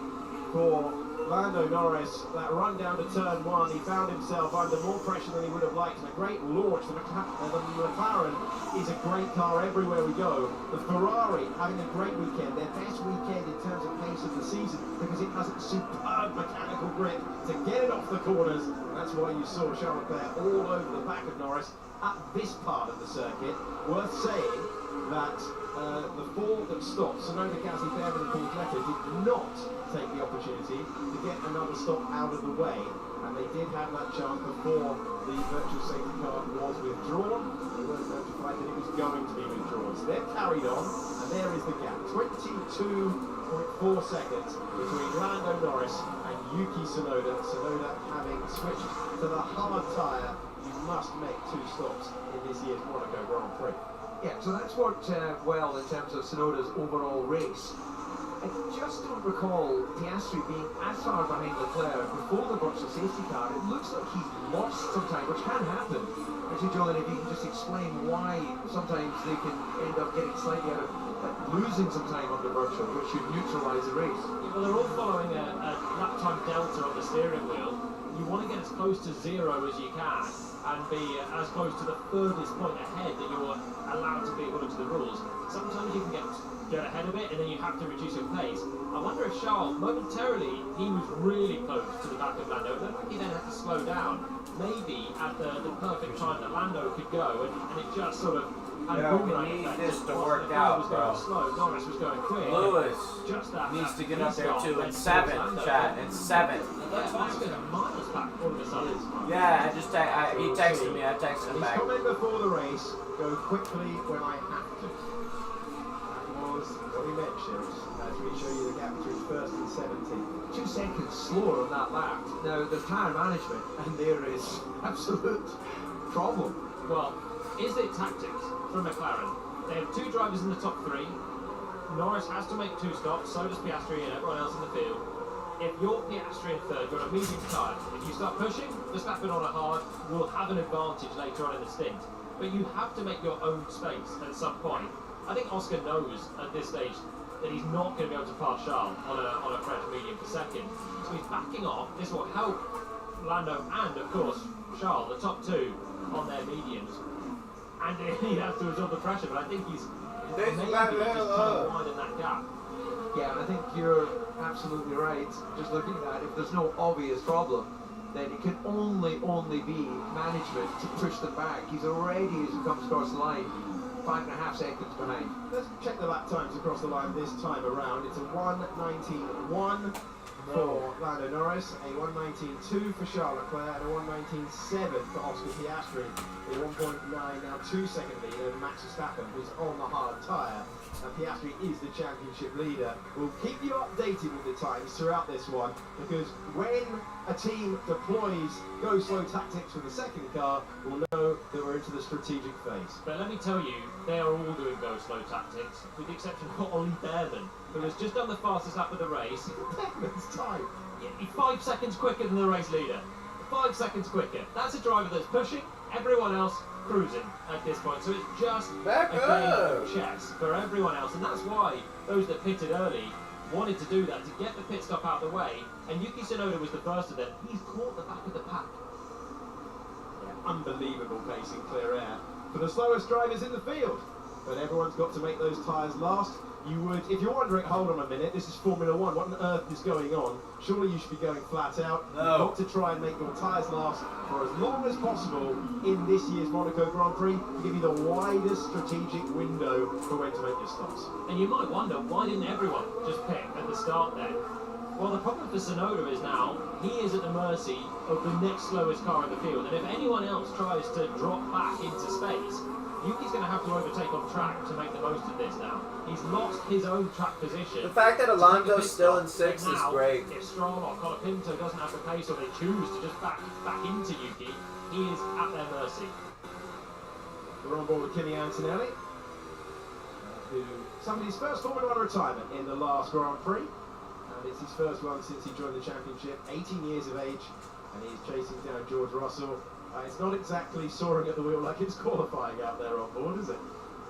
for Lando Norris. That run down to turn one, he found himself under more pressure than he would have liked, and a great launch. The McLaren is a great car everywhere we go. The Ferrari having a great weekend, their best weekend in terms of pace of the season, because it has a superb mechanical grip to get it off the corners, and that's why you saw Charles Leclerc all over the back of Norris at this part of the circuit. Worth saying that the four that stopped, Sonoda, Gasly, Behrman and Bortoletto, did not take the opportunity to get another stop out of the way, and they did have that chance before the virtual safety car was withdrawn. They weren't notified that it was going to be withdrawn, so they've carried on, and there is the gap, 22.4 seconds between Lando Norris and Yuki Tsunoda. Tsunoda having switched to the hard tyre. You must make 2 stops in this year's Monaco Grand Prix. Yeah, so that's worked well in terms of Tsunoda's overall race. I just don't recall Piastri being as far behind Leclerc before the virtual safety car. It looks like he's lost some time, which can happen. Actually, Julian, if you can just explain why sometimes they can end up getting slightly out of losing some time on the virtual, which should neutralise the race. Yeah, well, they're all following a lap time delta on the steering wheel. You want to get as close to 0 as you can and be as close to the furthest point ahead that you're allowed to be according to the rules. Sometimes you can get ahead of it and then you have to reduce your pace. I wonder if Charles, momentarily, he was really close to the back of Lando. It looked like he then had to slow down, maybe at the perfect time that Lando could go, and it just sort of had a boomerang effect. This to work Leclerc out, was going bro. slow, Norris was going quick. Lewis just that needs to get up there restart too. In went 7th, towards chat. Lando. In 7th. Yeah, that's going miles back all of a sudden. Yeah, he texted me. I texted him His back. comment before the race, go quickly when I have to. That was what he mentioned as we show you the gap between 1st and 17th. 2 seconds slower on that lap. Now, there's tyre management, and there is absolute problem. Well, is it tactics from McLaren? They have 2 drivers in the top 3. Norris has to make 2 stops, so does Piastri and everyone else in the field. If you're Piastri in 3rd, you're on a medium tyre. If you start pushing, Verstappen on a hard will have an advantage later on in the stint. But you have to make your own space at some point. I think Oscar knows at this stage that he's not going to be able to pass Charles on a French medium for 2nd. So he's backing off. This will help Lando and, of course, Charles, the top 2 on their mediums. And he has to absorb the pressure, but I think he's maybe just trying to widen that gap. Yeah, and I think you're absolutely right. Just looking at that, if there's no obvious problem, then it can only be management to push them back. He's already, as he comes across the line, 5.5 seconds behind. Let's check the lap times across the line this time around. It's a 1:19.1 for Lando Norris, a 1:19.2 for Charles Leclerc, and a 1:19.7 for Oscar Piastri. A 1.9, now 2-second lead over Max Verstappen, who's on the hard tyre. And Piastri is the championship leader. We'll keep you updated with the times throughout this one, because when a team deploys go slow tactics for the 2nd car, we'll know that we're into the strategic phase. But let me tell you, they are all doing go slow tactics, with the exception of Ollie Behrman, who has just done the fastest lap of the race. Behrman's time. He's 5 seconds quicker than the race leader. 5 seconds quicker. That's a driver that's pushing, everyone else cruising at this point. So it's just a game of chess for everyone else, and that's why those that pitted early wanted to do that, to get the pit stop out of the way. And Yuki Tsunoda was the first of them. He's caught the back of the pack. Yeah, unbelievable pace in clear air for the slowest drivers in the field. but everyone's got to make those tyres last. You would, if you're wondering, hold on a minute, this is Formula One, what on earth is going on? Surely you should be going flat out. No. You've got to try and make your tyres last for as long as possible in this year's Monaco Grand Prix to give you the widest strategic window for when to make your stops. And you might wonder, why didn't everyone just pick at the start then? Well, the problem for Tsunoda is now, he is at the mercy of the next slowest car in the field, and if anyone else tries to drop back into space, Yuki's going to have to overtake on track to make the most of this now. He's lost his own track position. The fact that Alonso's still in 6th is great. If Stroll or Colapinto doesn't have the pace, or they choose to just back into Yuki, he is at their mercy. We're on board with Kimi Antonelli, who suffered his first Formula One retirement in the last Grand Prix. And it's his first one since he joined the championship, 18 years of age, and he's chasing down George Russell. It's not exactly soaring at the wheel like it's qualifying out there on board, is it?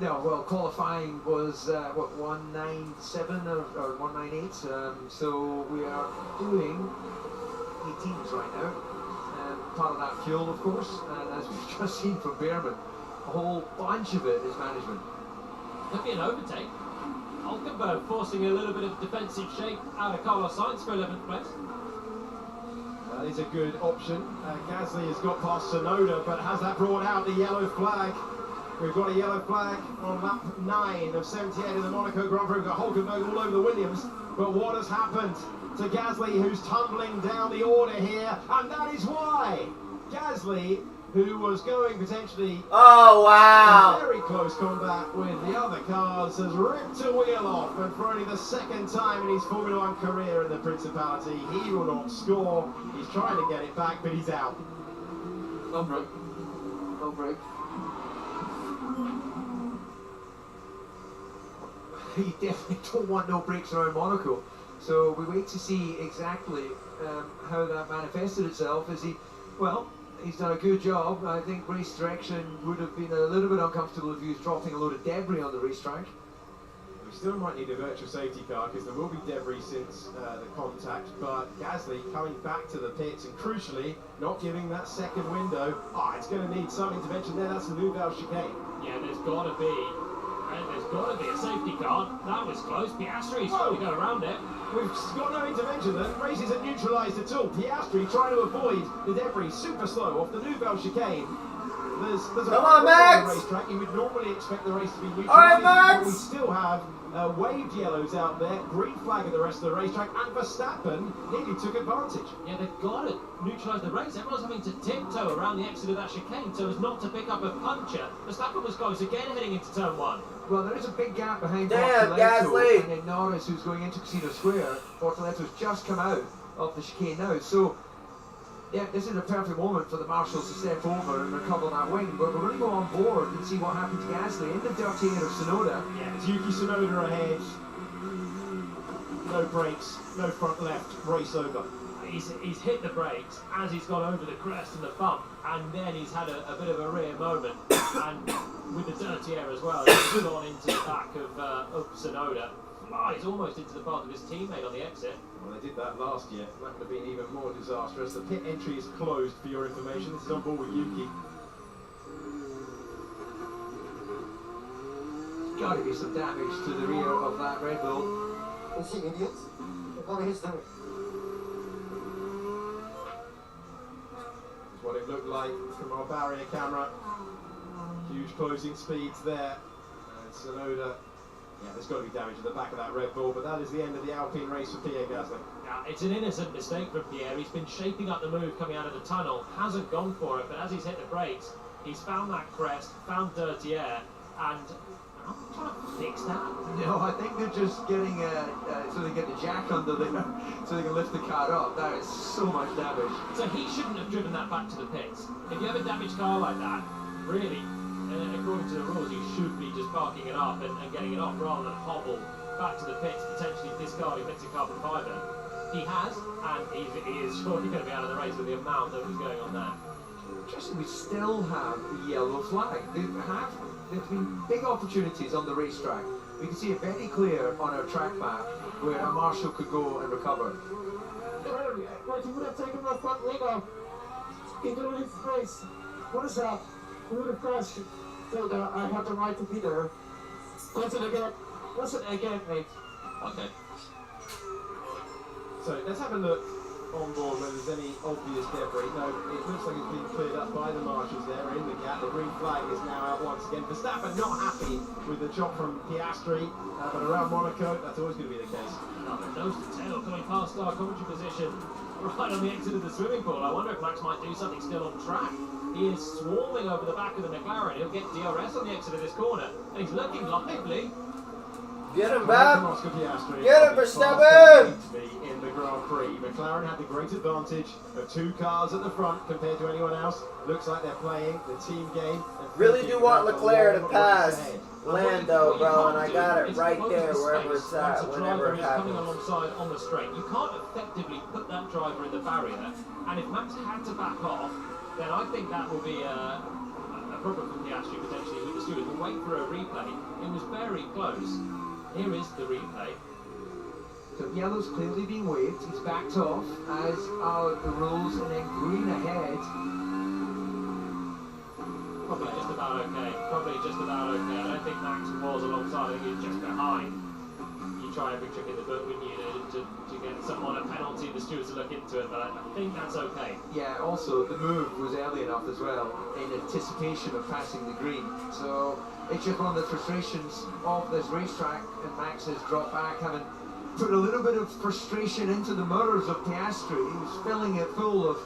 No, well, qualifying was, what, 197 or 198, so we are doing 18s right now. Part of that fuel, of course, and as we've just seen from Behrman, a whole bunch of it is management. Could be an overtake. Hulkenberg forcing a little bit of defensive shape out of Carlos Sainz for 11th place. That is a good option. Gasly has got past Tsunoda, but has that brought out the yellow flag? We've got a yellow flag on lap 9 of 78 in the Monaco Grand Prix. We've got Hulkenberg all over the Williams. But what has happened to Gasly, who's tumbling down the order here? And that is why Gasly, who was going potentially Oh, wow. in very close combat with the other cars, has ripped a wheel off, and for only the second time in his Formula One career in the Principality, he will not score. He's trying to get it back, but he's out. No break. No break. You definitely don't want no brakes around Monaco. So we wait to see exactly how that manifested itself. As he, well, he's done a good job. I think race direction would have been a little bit uncomfortable if he was dropping a load of debris on the racetrack. We still might need a virtual safety car because there will be debris since the contact, but Gasly coming back to the pits and crucially not giving that second window. It's going to need some intervention there. That's the Nouvelle chicane. Yeah, there's got to be a safety car. That was close. Piastri's trying to go around it. We've got no intervention then. Race isn't neutralised at all. Piastri trying to avoid the debris, super slow off the Nouvelle chicane. There's Come on, Max! the racetrack. You would normally expect the race to be neutralised. All right, Max! But we still have waved yellows out there, green flag at the rest of the racetrack, and Verstappen nearly took advantage. Yeah, they've got to neutralise the race. Everyone's having to tiptoe around the exit of that chicane so as not to pick up a puncture. Verstappen was close again heading into turn 1. Well, there is a big gap behind Damn, Bortoleto Gasly! and then Norris, who's going into Casino Square. Bortoleto's just come out of the chicane now, so yeah, this is a perfect moment for the marshals to step over and recover that wing. But we're going to go on board and see what happened to Gasly in the dirty air of Tsunoda. Yeah, it's Yuki Tsunoda ahead. No brakes, no front left, race over. He's hit the brakes as he's gone over the crest and the bump, and then he's had a bit of a rear moment, and with the dirty air as well, he's gone into the back of Tsunoda. He's almost into the path of his teammate on the exit. Well, they did that last year. That would have been even more disastrous. The pit entry is closed for your information. This is on board with Yuki. There's got to be some damage to the rear of that Red Bull. This is what it looked like from our barrier camera. Huge closing speeds there. And Tsunoda. Yeah, there's got to be damage at the back of that Red Bull, but that is the end of the Alpine race for Pierre Gasly. Yeah, it's an innocent mistake from Pierre. He's been shaping up the move coming out of the tunnel, hasn't gone for it, but as he's hit the brakes, he's found that crest, found dirty air, and I'm trying to fix that. No, I think they're just getting so they get the jack under there, so they can lift the car up. That is so much damage. So he shouldn't have driven that back to the pits. If you have a damaged car like that, really, according to the rules, you should be just parking it up and getting it off rather than hobble back to the pits, potentially discarding bits of carbon fibre. He has, and he is surely going to be out of the race with the amount that was going on there. Interesting, we still have the yellow flag. There's been big opportunities on the racetrack. We can see it very clear on our track map where a marshal could go and recover. But you would have taken my front leg off into the race. What is that? We would have crashed. So I had the right to be there. Listen again. Listen again, mate. Okay. So let's have a look on board whether there's any obvious debris. No, it looks like it's been cleared up by the marshals there in the gap. The green flag is now out once again. Verstappen not happy with the chop from Piastri, but around Monaco, that's always going to be the case. Nose to tail coming past our commentary position right on the exit of the swimming pool. I wonder if Max might do something still on track. He is swarming over the back of the McLaren. He'll get DRS on the exit of this corner, and he's looking lively. Get him back! Oscar Piastri. Get him, Verstappen! In the Grand Prix, McLaren had the great advantage of 2 cars at the front compared to anyone else. Looks like they're playing the team game. Really do want Leclerc to pass Lando, bro, and I got it right there wherever it's at, whenever it happens. Coming alongside on the straight, you can't effectively put that driver in the barrier, and if Max had to back off, then I think that will be a problem for Piastri potentially with the stewards. We'll wait for a replay. It was very close. Here is the replay. So yellow's clearly being waved. He's backed off, as are the rules, and then green ahead. Probably just about okay. Probably just about okay. I don't think Max was alongside. I think he was just behind. You try every trick in the book, wouldn't you, to get someone a penalty. The stewards to look into it, but I think that's okay. Yeah, also the move was early enough as well, in anticipation of passing the green. So it's just one of the frustrations of this racetrack, and Max's drop back, having put a little bit of frustration into the mirrors of Piastri. He was filling it full of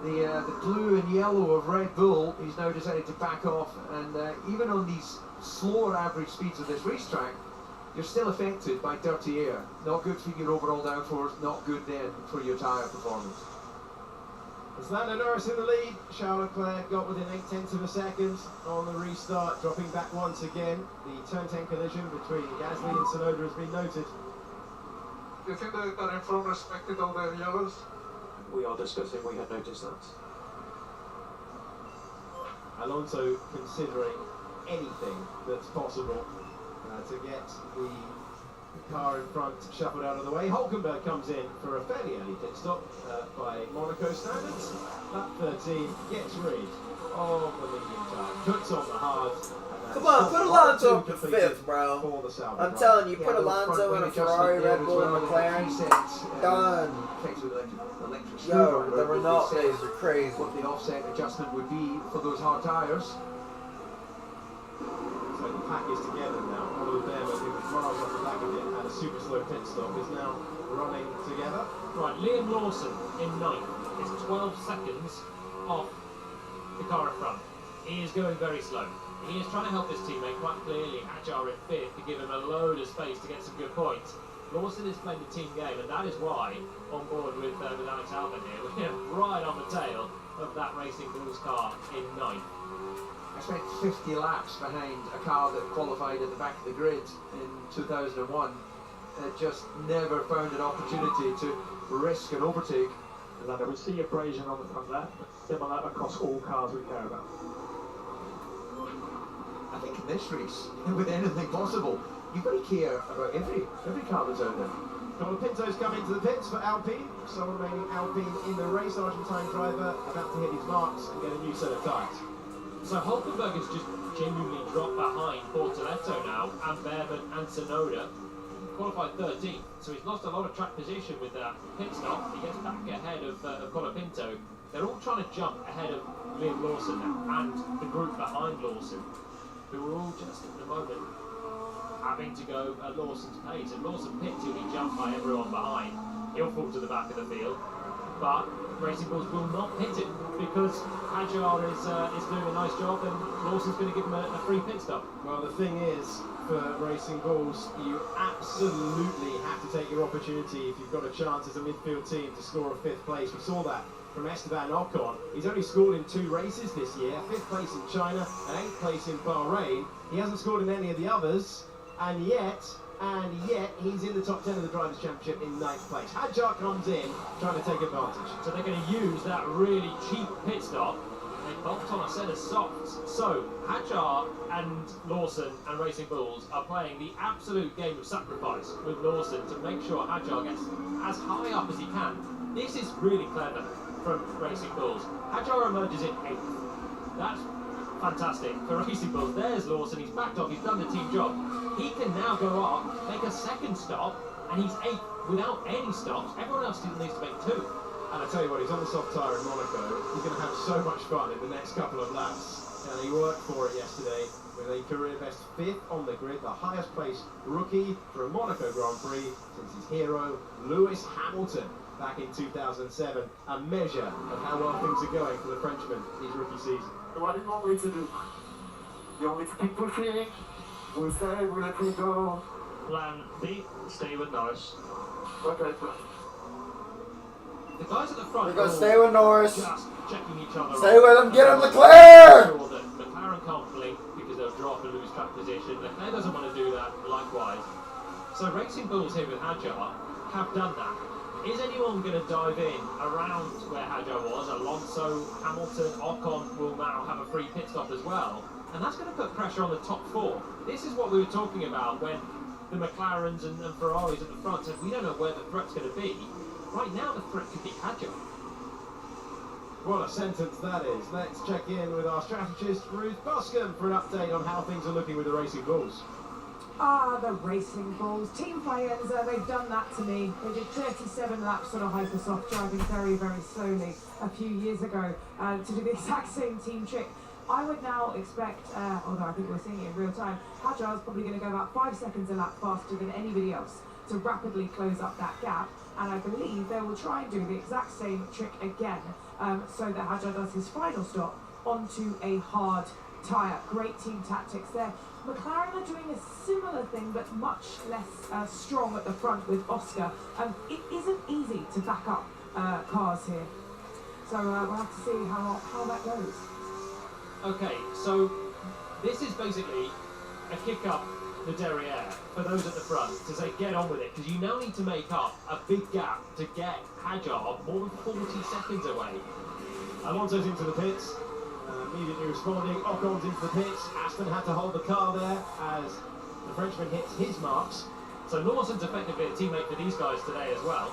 the blue and yellow of Red Bull. He's now decided to back off, and even on these slower average speeds of this racetrack, you're still affected by dirty air. Not good for your overall downforce, not good then for your tyre performance. It's Lando Norris in the lead. Charles Leclerc got within 0.8 of a second on the restart, dropping back once again. The turn 10 collision between Gasly and Tsunoda has been noted. Do you think that in front respected all the yellows? We are discussing, we had noticed that. Alonso considering anything that's possible to get the car in front shuffled out of the way. Hulkenberg comes in for a fairly early pit stop by Monaco standards. Lap 13 gets rid of the medium tyre, puts on the hards. Come on, put Alonso up to 5th, bro. I'm telling you, put Alonso in a Ferrari, Red Bull, and McLaren. Done. Yo, the Renault days are crazy. What the offset adjustment would be for those hard tyres. So the pack is together now. Oliver Behrman, who was miles off the back of it, had a super slow pit stop, is now running together. Right, Liam Lawson in 9th is 12 seconds off the car in front. He is going very slow. He is trying to help his teammate quite clearly, Hadjar in 5th, to give him a load of space to get some good points. Lawson is playing the team game, and that is why, on board with Alex Albon here, we're right on the tail of that Racing Bulls car in 9th. I spent 50 laps behind a car that qualified at the back of the grid in 2001. Just never found an opportunity to risk an overtake. And then we see abrasion on the front left, but similar across all cars we care about. I think in this race, with anything possible, you've got to care about every car that's out there. Couple of Pintos come into the pits for Alpine. So remaining Alpine in the race. Argentine driver about to hit his marks and get a new set of tyres. So Hulkenberg has just genuinely dropped behind Bortoletto now, and Behrman and Tsunoda. Qualified 13th, so he's lost a lot of track position with that pit stop. He gets back ahead of Colapinto. They're all trying to jump ahead of Liam Lawson now, and the group behind Lawson, who are all just at the moment having to go at Lawson's pace. If Lawson pits, he'll be jumped by everyone behind. He'll fall to the back of the field. But Racing Bulls will not pit him because Hadjar is doing a nice job, and Lawson's going to give him a free pit stop. Well, the thing is, for Racing Bulls, you absolutely have to take your opportunity if you've got a chance as a midfield team to score a 5th place. We saw that from Esteban Ocon. He's only scored in 2 races this year, 5th place in China and 8th place in Bahrain. He hasn't scored in any of the others, and yet he's in the top 10 of the Drivers' Championship in 9th place. Hadjar comes in trying to take advantage. So they're going to use that really cheap pit stop. They bumped on a set of softs. So Hadjar and Lawson and Racing Bulls are playing the absolute game of sacrifice with Lawson to make sure Hadjar gets as high up as he can. This is really clever from Racing Bulls. Hadjar emerges in 8th. That's fantastic for Racing Bulls. There's Lawson, he's backed off, he's done the team job. He can now go up, make a second stop, and he's 8th without any stops. Everyone else still needs to make 2. And I tell you what, he's on the soft tyre in Monaco. He's going to have so much fun in the next couple of laps. And he worked for it yesterday with a career best 5th on the grid, the highest placed rookie for a Monaco Grand Prix since his hero, Lewis Hamilton, back in 2007. A measure of how well things are going for the Frenchman his rookie season. What do you want me to do? You want me to keep pushing? We say we let me go. Plan B, stay with Norris. Okay. The guys at the front We're going to stay with Norris. just checking each other. Stay with him. Get him, Leclerc! Sure that McLaren can't blink because they'll drop and lose track position. Leclerc doesn't want to do that, likewise. So Racing Bulls here with Hadjar have done that. Is anyone going to dive in around where Hadjar was? Alonso, Hamilton, Ocon will now have a free pit stop as well. And that's going to put pressure on the top 4. This is what we were talking about when the McLarens and Ferraris at the front said we don't know where the threat's going to be. Right now the threat could be Hadjar. What a sentence that is. Let's check in with our strategist, Ruth Boscombe, for an update on how things are looking with the Racing Bulls. The Racing Bulls. Team Faenza, they've done that to me. They did 37 laps on a hypersoft, driving very, very slowly a few years ago to do the exact same team trick. I would now expect, although I think we're seeing it in real time, Hadjar's probably going to go about 5 seconds a lap faster than anybody else to rapidly close up that gap. And I believe they will try and do the exact same trick again so that Hadjar does his final stop onto a hard tyre. Great team tactics there. McLaren are doing a similar thing, but much less strong at the front with Oscar. It isn't easy to back up cars here. So we'll have to see how that goes. Okay, so this is basically a kick up the derriere for those at the front to say get on with it, because you now need to make up a big gap to get Hadjar more than 40 seconds away. Alonso's into the pits, immediately responding. Ocon's into the pits. Aston had to hold the car there as the Frenchman hits his marks. So Lawson's effectively a teammate for these guys today as well.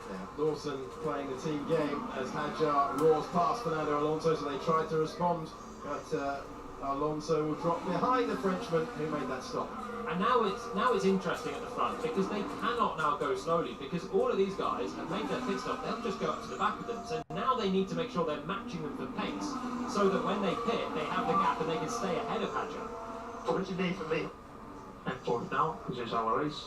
Yeah, Lawson playing the team game as Hadjar roars past Fernando Alonso, so they tried to respond, but Alonso will drop behind the Frenchman who made that stop. And now it's interesting at the front because they cannot now go slowly because all of these guys have made their pit stop. They'll just go up to the back of them. So now they need to make sure they're matching them for pace so that when they pit, they have the gap and they can stay ahead of Hadjar. What do you need from me? And fourth now, because it's our race.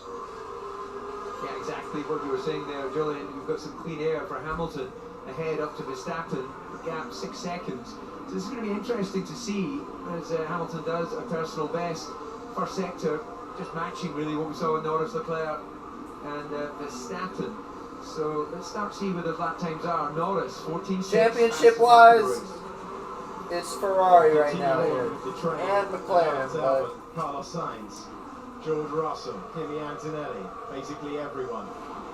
Yeah, exactly what you were saying there, Julian. We've got some clean air for Hamilton ahead up to Verstappen. The gap 6 seconds. So this is going to be interesting to see as Hamilton does a personal best. First sector, just matching really what we saw with Norris, Leclerc and Verstappen. So let's start seeing what those lap times are. Norris, 14 Championship-wise, it's Ferrari right now here. And McLaren, but Carlos Sainz, George Russell, Kimi Antonelli, basically everyone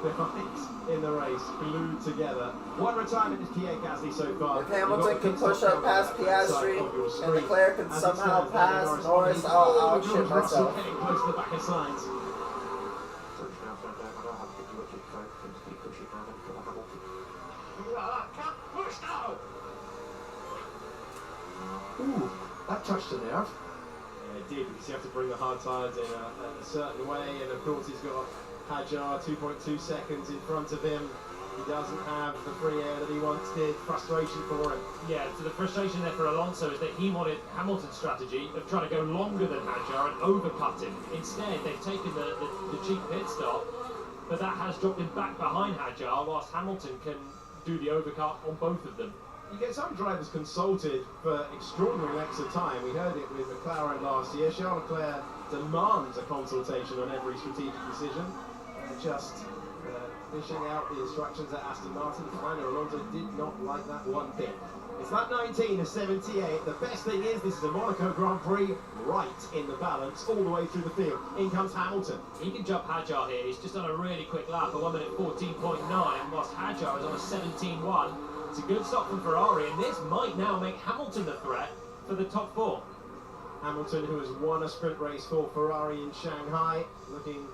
behind in the race, glued together. One retirement is Pierre Gasly so far. if Hamilton can push up past Piastri and Leclerc can somehow pass Norris, I'll shit myself. Getting close to the back of Sainz. Ooh, that touched a nerve. Yeah, it did, because you have to bring the hard tyres in a certain way, and of course he's got Hadjar 2.2 seconds in front of him. He doesn't have the free air that he once did. Frustration for him. Yeah, so the frustration there for Alonso is that he wanted Hamilton's strategy of trying to go longer than Hadjar and overcut him. Instead, they've taken the cheap pit stop, but that has dropped him back behind Hadjar, whilst Hamilton can do the overcut on both of them. You get some drivers consulted for extraordinary lengths of time. We heard it with McLaren last year. Charles Leclerc demands a consultation on every strategic decision. Just dishing out the instructions at Aston Martin. Fernando Alonso did not like that one bit. It's lap 19 of 78. The best thing is this is a Monaco Grand Prix right in the balance all the way through the field. In comes Hamilton. He can jump Hadjar here. He's just done a really quick lap, a 1 minute 14.9, whilst Hadjar is on a 17.1. It's a good stop from Ferrari, and this might now make Hamilton the threat for the top 4. Hamilton, who has won a sprint race for Ferrari in Shanghai, looking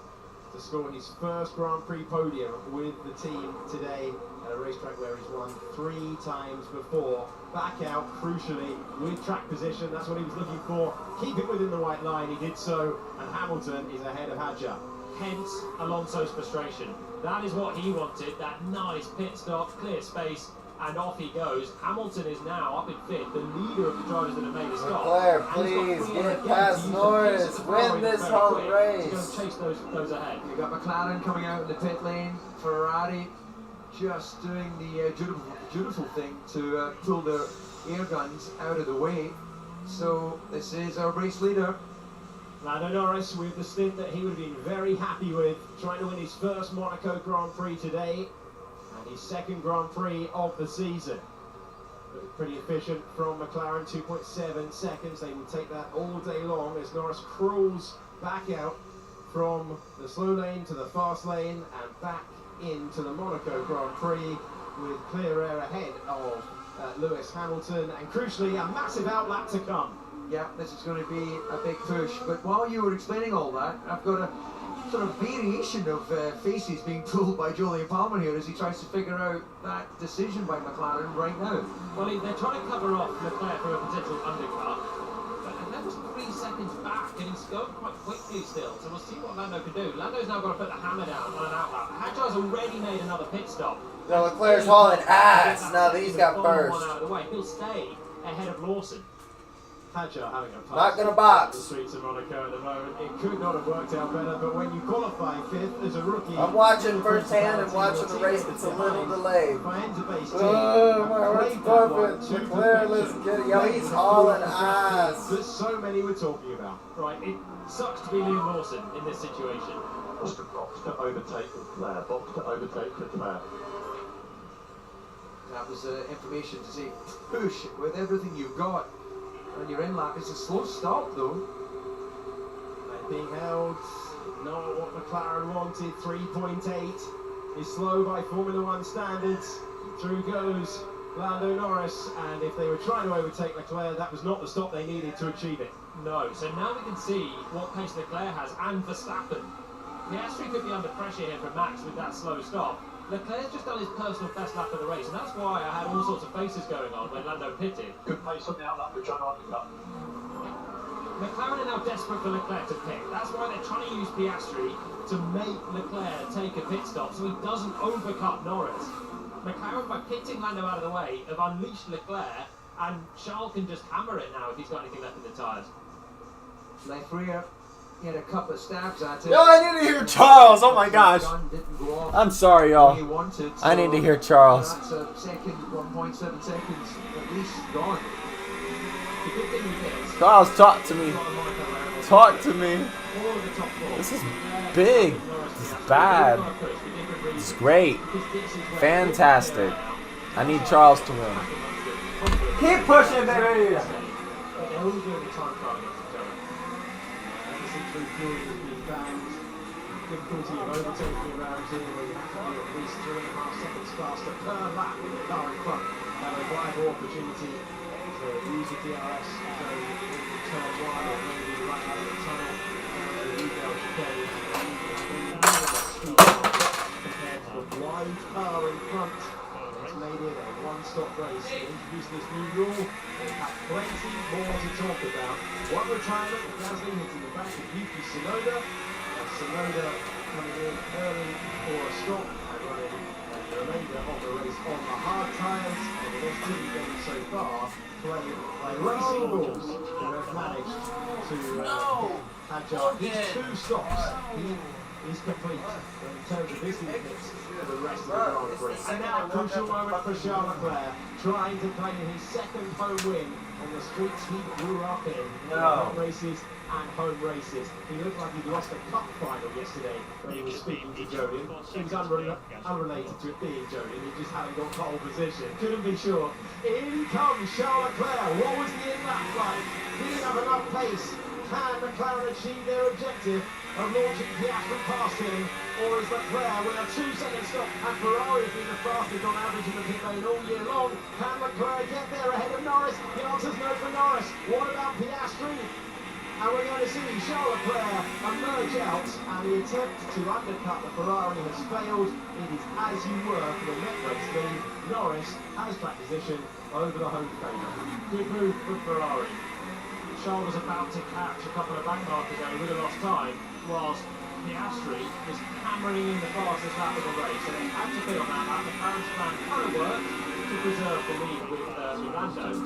to score his first Grand Prix podium with the team today at a racetrack where he's won 3 times before. Back out, crucially, with track position. That's what he was looking for. Keep it within the white line. He did so, and Hamilton is ahead of Hadjar. Hence Alonso's frustration. That is what he wanted, that nice pit stop, clear space, and off he goes. Hamilton is now up in 5th, the leader of the drivers that have made a stop. Leclerc, please get past Norris, win this whole race. To chase those ahead. You got McLaren coming out in the pit lane, Ferrari just doing the dutiful thing to pull their air guns out of the way. So this is our race leader. Lando Norris with the stint that he would have been very happy with, trying to win his first Monaco Grand Prix today, and his second Grand Prix of the season. But pretty efficient from McLaren, 2.7 seconds. They will take that all day long as Norris crawls back out from the slow lane to the fast lane and back into the Monaco Grand Prix with clear air ahead of Lewis Hamilton, and crucially a massive outlap to come. Yeah, this is going to be a big push. But while you were explaining all that, I've got a sort of variation of faces being pulled by Julian Palmer here as he tries to figure out that decision by McLaren right now. Well, they're trying to cover off Leclerc for a potential undercut, but Leclerc's 3 seconds back, and he's going quite quickly still, so we'll see what Lando can do. Lando's now got to put the hammer down on an outlap. Hadjar's already made another pit stop. No, Leclerc's hauling ass now that he's got first. Out of the way. He'll stay ahead of Lawson. Hadjar having a pass. Not gonna box. The streets of Monaco at the moment. It could not have worked out better, but when you qualify 5th as a rookie, I'm watching firsthand and watching the race. It's a little delayed. Oh, my heart's pumping. Leclerc, let's get it. Yo, he's hauling ass. That so many were talking about. Right, it sucks to be Liam Lawson in this situation. Box to overtake Leclerc. Box to overtake Leclerc. That was information to say push with everything you've got. And your in lap, it's a slow stop though. And being held, not what McLaren wanted, 3.8 is slow by Formula 1 standards. Through goes Lando Norris, and if they were trying to overtake Leclerc, that was not the stop they needed to achieve it. No, so now we can see what pace Leclerc has, and Verstappen. Piastri could be under pressure here from Max with that slow stop. Leclerc's just done his personal best lap of the race, and that's why I had all sorts of faces going on when Lando pitted. Good pace on the outlap, we're trying to undercut. McLaren are now desperate for Leclerc to pit. That's why they're trying to use Piastri to make Leclerc take a pit stop so he doesn't overcut Norris. McLaren, by pitting Lando out of the way, have unleashed Leclerc, and Charles can just hammer it now if he's got anything left in the tyres. Left rear. He had a couple of stabs at it. Yo, I need to hear Charles. Oh my gosh. I'm sorry, y'all. I need to hear Charles. That's a second, 1.7 seconds at least gone. Charles, talk to me. Talk to me. This is big. This is bad. It's great. Fantastic. I need Charles to win. Keep pushing, baby. Difficulty of overtaking around here where you have to be at least 3.5 seconds faster per lap with the car in front. Now a viable opportunity to use the DRS to go into turn 1 or maybe right out of the tunnel to retail chicane. Compared to the wide car in front, it's made it a one-stop race. They introduced this new rule. They have plenty more to talk about. One retirement of Gasly hitting the back of Yuki Tsunoda. Sonoda coming in early for a stop and running the remainder of the race on the hard tyres. And the best team game so far played by Racing Bulls, who have managed to Hadjar. His 2 stops, he is complete in terms of his limits for the rest of the Grand Prix. And now a crucial moment for Charles Leclerc, trying to claim his second home win on the streets he grew up in. Races and home races. He looked like he'd lost a cup final yesterday when he was speaking to Jodian. It was unrelated to it being Jodian, he just hadn't got pole position. Couldn't be sure. In comes Charles Leclerc. What was the in-lap like? He didn't have enough pace. Can McLaren achieve their objective of launching Piastri past him? Or is Leclerc with a 2-second stop and Ferrari has been the fastest on average in the pit lane all year long? Can Leclerc get there ahead of Norris? The answer's no for Norris. What about Piastri? And we're going to see Charles Leclerc emerge out, and the attempt to undercut the Ferrari has failed. It is as you were for the net race lead. Norris has track position over the home favourite. Good move for Ferrari. Charles was about to catch a couple of back markers there, he would have lost time, whilst Piastri was hammering in the fastest lap of the race, so they had to fit on that lap. The PIRX plan kind of worked to preserve the lead with Lando.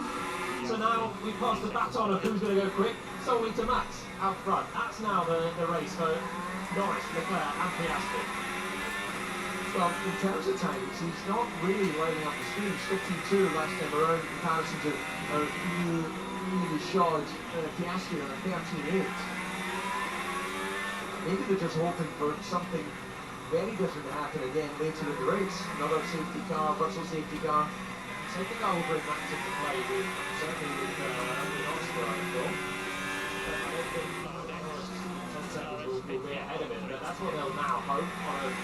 So now we pass the baton of who's going to go quick, solely to Max out front. That's now the race for Norris, Leclerc and Piastri. Well, in terms of times, he's not really lining up the screen. 52 last time around in comparison to really shod Piastri on a 13.8. Maybe they're just hoping for something very different to happen again later in the race. Another safety car, virtual safety car. Safety car will bring Max into play with, certainly with Oscar, I thought. I don't think will be ahead of him, but that's what they'll now hope on a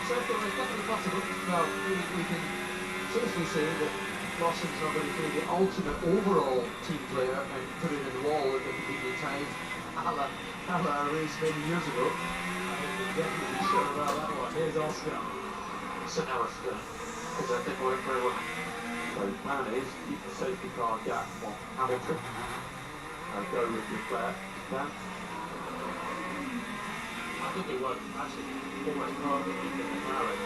circuit where it's definitely possible. Well, we can safely say that Lawson's not going to be the ultimate overall team player and put it in the wall at the convenient time, a la race many years ago. I think we're definitely sure about that one. Here's Oscar. So now it's because I think we're very well. So the plan is keep the safety car gap on Hamilton and go with your plan. I think it worked actually almost perfectly for McLaren.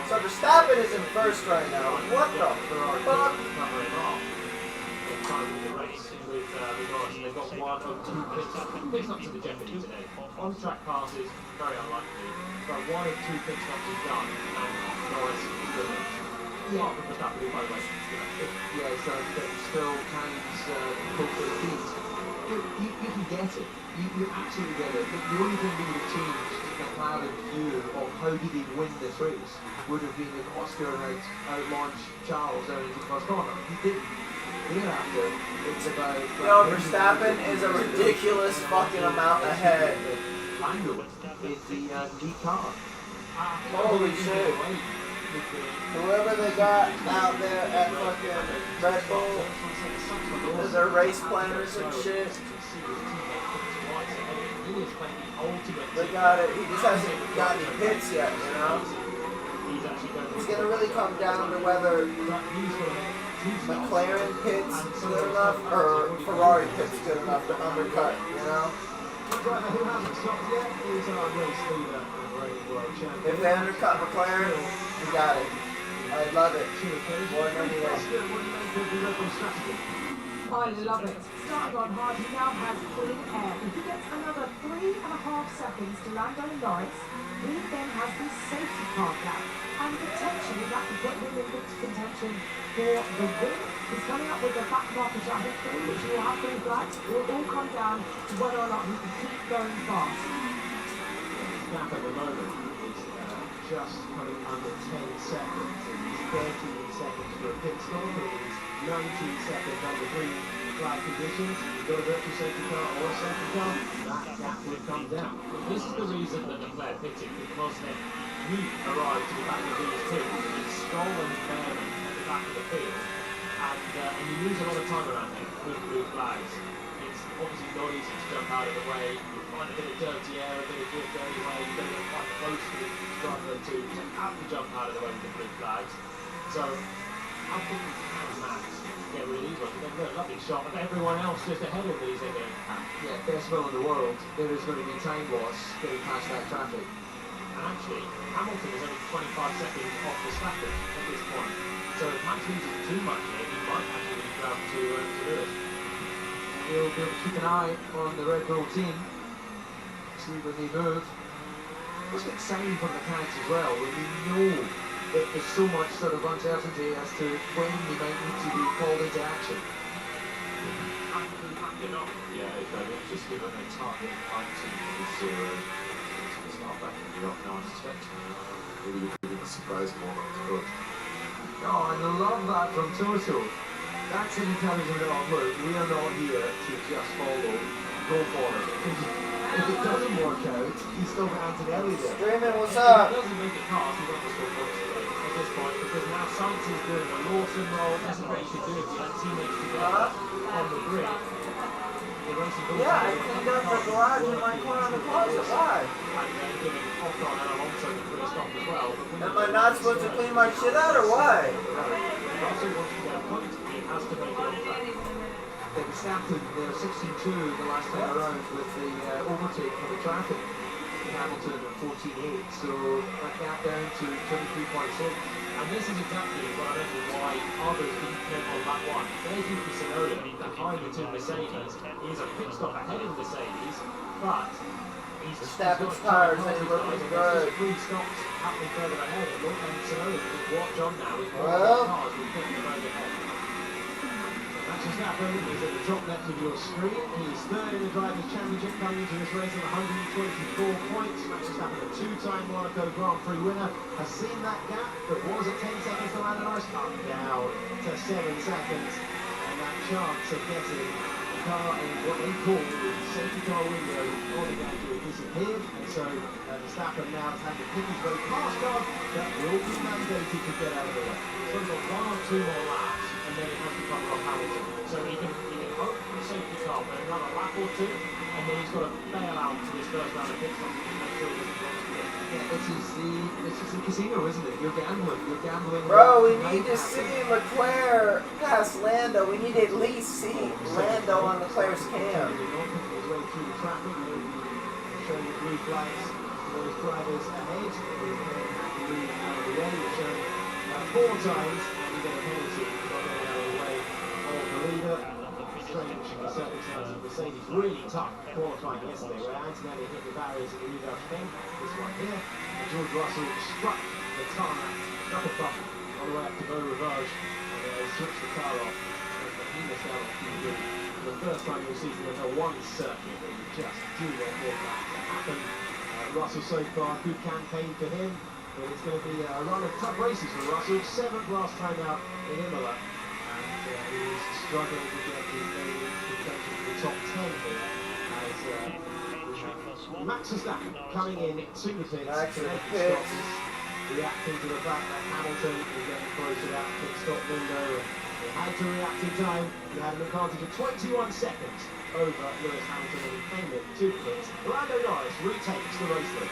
So Verstappen is in first right now. What the Ferrari fuck? covering off in time with the race with Norris. They've got one of two pit stops in the Jeopardy today. On-track passes, very unlikely, but one of two pit stops is done, and Norris is good. Apart from Verstappen, who by the way, Yeah, so still times close to the feet. You can get it. You absolutely get it. The only thing that would have changed McLaren's view of how did he win this race would have been if Oscar had out-launched Charles out into the first corner. He didn't. Thereafter, it's about... Yo, Verstappen is a ridiculous fucking amount ahead. Lando is the lead car. Holy shit. Whoever they got out there at fucking Red Bull is their race planners and shit. They got it. He just hasn't got any hits yet, you know? It's gonna really come down to whether McLaren pits good enough or Ferrari pits good enough to undercut, you know? The driver who hasn't stopped yet is our race leader and reigning world champion. If they undercut McLaren, we got it. I love it. More than anything. What do you make of the local strategy? I love it. Starting on hard, he now has clean air. If he gets another 3.5 seconds to Lando Norris, he then has this safety car gap. And potentially that could get him into contention for the win. He's coming up with the back market, I think, which will have to be black. It will all come down to whether or not he can keep going fast. Gap at the moment is just coming under 10 seconds. It is 13 seconds for a pit stop. It is 19 seconds under green flag conditions. You've got a virtual safety car or a safety car, that gap will come down. this is the reason that Leclerc pitted, because then he arrived to the back of these two, and Stroll and Burnham at the back of the field, and you lose a lot of time around him with blue flags. It's obviously not easy to jump out of the way. You find a bit of dirty air, a bit of drift anyway. You don't get quite close to the driver to have to jump out of the way with the blue flags. So how quickly can Max get rid of these ones? They've got a lovely shot of everyone else just ahead of these. Yeah, best mill in the world. There is going to be time loss getting past that traffic. And actually, Hamilton is only 25 seconds off Verstappen at this point. So if Max loses too much here, he might actually grab to Lewis. We'll be able to keep an eye on the Red Bull team, see when they move. It's exciting for the mechanics as well, when we know that there's so much sort of uncertainty as to when they might need to be called into action. Yeah, it's just given a target time to zero to start back in the off now, I suspect. Maybe you're giving a surprise more on the good. Oh, I love that from Toto. That's an intelligent little look. We are not here to just follow, go for it. If it doesn't work out, he's still got Antonelli there. Streaming, what's up? If he doesn't make it past, he's not going to score points at this point, because now Sainz is doing a Lawson roll. That's what he should do if he had teammates to go on the grid. the racing bulls. Yeah, I cleaned up the garage in my corner of the closet. Why? And then giving Ocon and Alonso the free stop as well. Am I not supposed to clean my shit out or what? Russell wants to get a point, he has to make it on track. Verstappen, they were 16-2 the last time around with the overtake for the traffic. Hamilton at 14.8, so that gap down to 23.6. And this is exactly what I mentioned why others didn't come on that one. There's Yuki Tsunoda behind the two Mercedes. He's a pit stop ahead of the Mercedes, but he's Verstappen's tires ain't looking good. Three stops happening further ahead. And look, and Tsunoda can just watch on now. He's Well. cars with pit further ahead. Max Verstappen is at the top left of your screen. He's third in the Drivers' Championship coming into this race on 124 points. Max Verstappen, a two-time Monaco Grand Prix winner, has seen that gap that was at 10 seconds to Lando Norris come down to 7 seconds. And that chance of getting the car in what they call the safety car window on the gantry disappeared. And so Verstappen now has had to pick his way past cars that will be mandated to get out of the way. So he's got one or two more laps, and then it has to cover off Hamilton. So he can hope for the safety car for another lap or two, and then he's got to bail out for his first round of pit stops to make sure he doesn't run into it. Yeah, this is the casino, isn't it? You're gambling. Bro, we need to see Leclerc past Lando. We need to at least see Lando on Leclerc's cam. His way through the traffic, showing the blue flags for those drivers ahead. Moving out of the way, showing 4 times, and you get a penalty for getting out of the way of the leader. Strange circumstances. Mercedes really tough qualifying yesterday, where Antonelli hit the barriers in the Rudolph thing. This one here, and George Russell struck the tarmac, double bump on the way up to Beau Rivage, and they switched the car off. And he missed out on Q3. For the first time this season, there's a one circuit where you just do not want that to happen. Russell so far, good campaign for him. But it's going to be a run of tough races for Russell. 7th last time out in Imola. And he's struggling to get his name into contention for the top 10 here. As Max Verstappen coming in to the pits. Max in the pits. pits. Reacting to the fact that Hamilton is getting close to that pit stop window. And he had to react in time. He had an advantage of 21 seconds over Lewis Hamilton when he came in to the pits. Lando Norris retakes the race lead.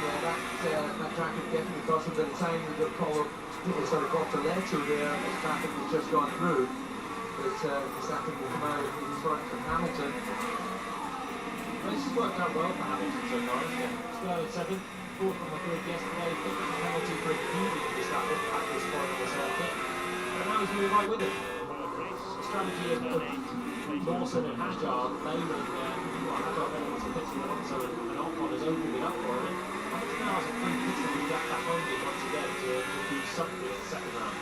Yeah, that traffic definitely cost a bit of time. We got called, people sort of got to Leto there as traffic has just gone through. But Verstappen will come out in front of Hamilton. This has worked out well for Hamilton so far, isn't it? Started 7th, 4th on the grid yesterday, picked up the penalty for impeding Verstappen at this point on the circuit. But now he's moving right with it. The strategy of Lawson and Hadjar, they were Hadjar going into the pits with Alonso and Ocon has opened it up for him. I think now has a free pit that we get back on it once again to do something in the second round.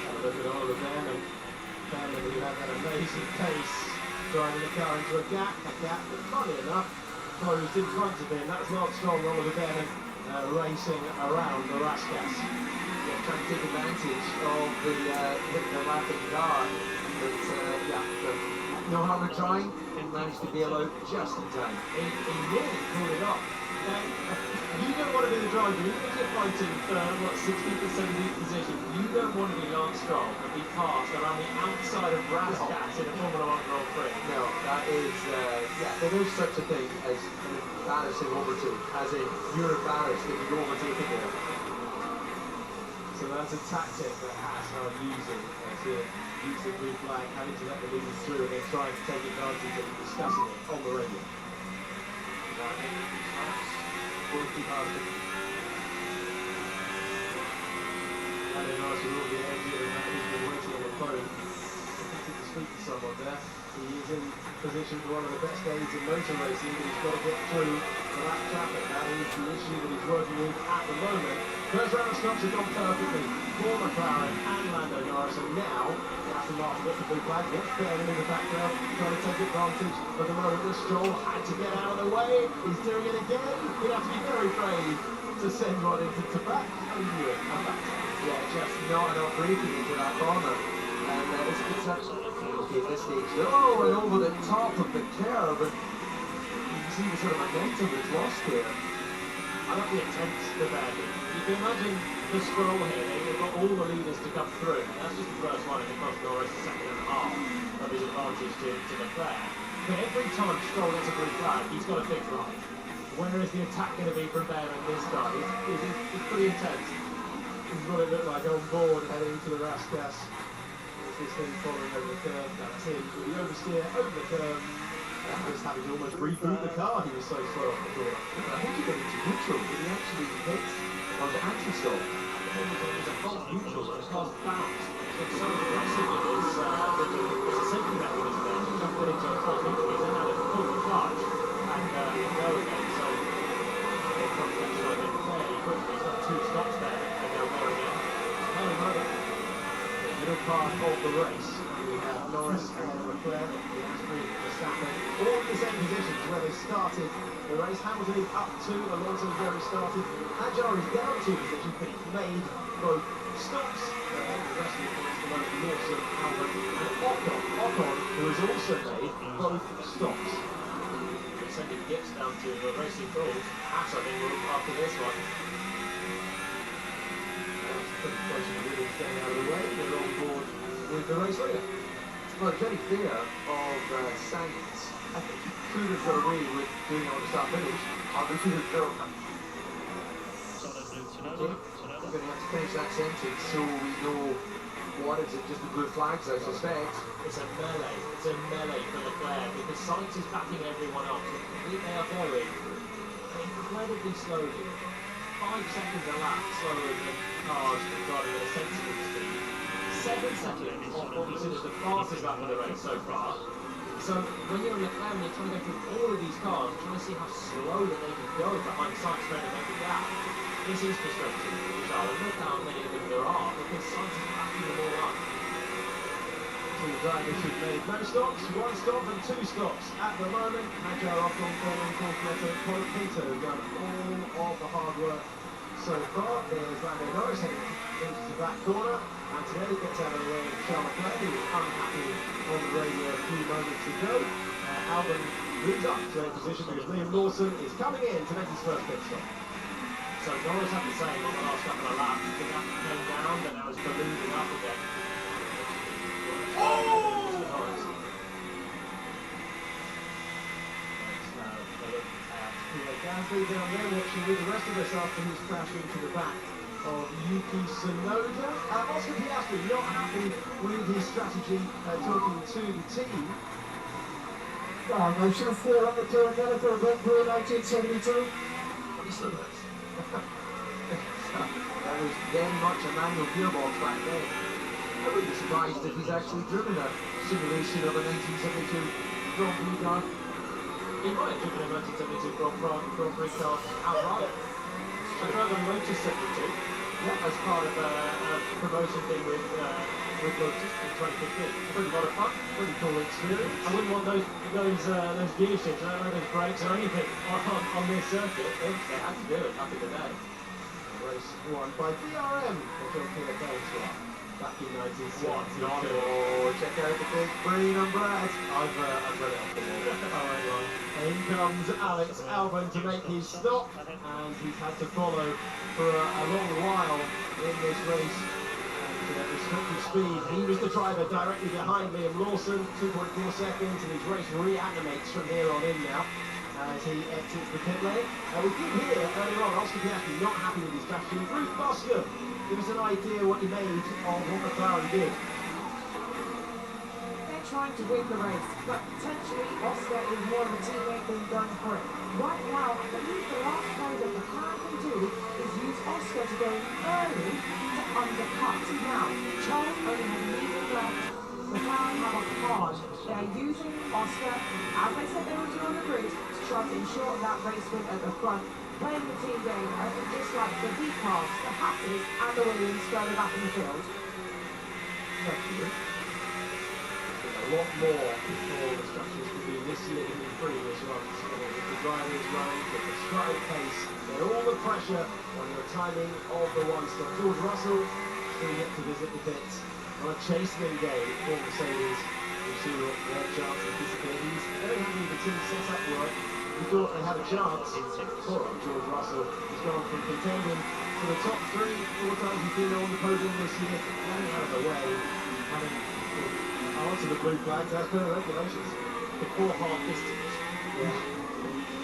Have a look at all of them, and Cameron, who had that amazing pace, driving the car into a gap that, funny enough, closed in front of him. That's not strong, Oliver Bennett racing around the Raskas. Yeah, trying to take advantage of the lapping car. But no harm in trying, and managed to bail out just in time. He nearly pulled it off. You don't want to be the driver, even if you're fighting for 16th and 17th position, You don't want to be Lance Stroll and be passed around the outside of Rascats in a Formula 1 Grand Prix. No, that is, there is such a thing as an embarrassing overtake, as in you're embarrassed if you overtake it there. so that's a tactic that Haas are using to use the blue flag, having to let the leaders through, and then trying to take advantage of discussing it on the radio. Lando Norris will be angry and he's been waiting on the phone. Wanted to speak to someone there. He is in position for one of the best days in motor racing, but he's got to get through the lap traffic. That is the issue that he's working with at the moment. First round of stops have gone perfectly for McLaren and Lando Norris, and now Aston Martin got the blue flag. What's Bennett in the background trying to take advantage of the moment that Stroll had to get out of the way. He's doing it again. He'd have to be very brave to send one into back and do it. Yeah, just not enough braking into that corner. And it's okay at this stage. Oh, and over the top of the curve. And you can see the sort of momentum that's lost here. I love the attempts that they're doing. You can imagine the scroll here. They've got all the leaders to come through. That's just the first one, and it cost Norris a second and a half of his advantage to Leclerc. But every time Stroll gets a green flag, he's got a big right. Where is the attack going to be from there and this time? It's pretty intense. This is what it looked like on board heading to the Raskas. There's this thing following over the curve. That's him with the oversteer over the curve. And just having to almost reboot the car. He was so slow off the corner. I think he got into neutral, but he actually hit on the anti-stall. It's a false neutral, so it's caused bounce. It's so aggressive with this, there's a safety mechanism there. He jumped into a false neutral, he's then had to pull the clutch and go again. So he'll probably get started fairly quickly. He's got 2 stops there and they'll go again. The middle part of the race. We have Norris and Leclerc, Piastri, Verstappen, all in the same positions where they started the race. Hamilton is up 2, Alonso is where he started. Hadjar is down 2 positions, but he's made both stops. The rest of the points below Lawson, Albert, and Ocon, who has also made both stops. Sending Gibbs down to racing calls. Haas, I think, will after this one. Pretty close to the middle, staying out of the way. They're on board with the race leader. Well, very clear of Sainz. I think he could have got away with doing it on the start finish. Obviously, the film. We're going to have to finish that sentence so we know what is it, just the blue flags, I suspect. It's a melee. It's a melee for Leclerc because Sainz is backing everyone up. So they are going incredibly slowly. 5 seconds a lap slower than cars driving at a sensible speed. 7 seconds on what we consider the fastest lap of the race so far. So when you're in Leclerc and you're trying to go through all of these cars, trying to see how slow that they can go behind Sainz trying to make a gap. This is frustrating, Charlotte. Look how many of them there are because Sainz is backing them all up. Two drivers who've made no stops, 1 stop and 2 stops at the moment. Hadjar, Ocon, Fernand, Cornetto, Pinto have done all of the hard work so far. There's Lando Norris heading into the back corner, and today gets out of the way of Charles Leclerc, who was unhappy on the radio a few moments ago. Albon moves up to a position because Liam Lawson is coming in to make his first pit stop. So Norris had the same on the last couple of laps. The gap came down, but now it's ballooning up again. Gasly down there watching with the rest of us after his crash into the back of Yuki Tsunoda. Oscar Piastri not happy with his strategy, talking to the team. I should have fought up the turn for a Grand Prix 1972. What is that? That was very much a manual gearbox back then. I wouldn't be surprised if he's actually driven a simulation of a 1972 Grand Prix car. He might have driven a 1972 Grand Prix car outright. I drove a Lotus 72 as part of a promotion thing with Lotus in 2015. Pretty lot of fun, pretty cool experience. I wouldn't want those dealerships, I don't know those brakes or anything on this circuit. They had to do it back in the day. Race won by PRM for John Peter Beltran back in 1972. Oh, check out the big green and red. I've read it off the wall. In comes Alex Albon to make his stop, and he's had to follow for a long while in this race. And restricted speed. He was the driver directly behind Liam Lawson, 2.4 seconds, and his race reanimates from here on in now as he exits the pit lane. We did hear earlier on Oscar Piastri not happy with his strategy. Bruce Boscombe, give us an idea what he made of what McLaren did. They're trying to win the race, but potentially Oscar is more of a teammate than Grand Prix. Right now, I believe the last play that McLaren can do is use Oscar to go early to undercut. Now, Charles only has a medium left. McLaren have a hard. They're using Oscar, as they said they would do on the grid, to try to ensure that race win at the front. Playing the team game, I think just like the V-Cars, the Hasses, and the Williams further back in the field. A lot more before the structures could be misleading and free this run. With the drivers running at the stride pace, get all the pressure on the timing of the one-stop. George Russell still yet to visit the pits on a chasing game for Mercedes. We'll see what their chance of participating. He's very happy with the team set-up work. who thought they had a chance. Poor old George Russell has gone from contending for the top 3 4 times he's been on the podium this year, running out of the way, having answered the blue flags as per the regulations before half distance. Yeah.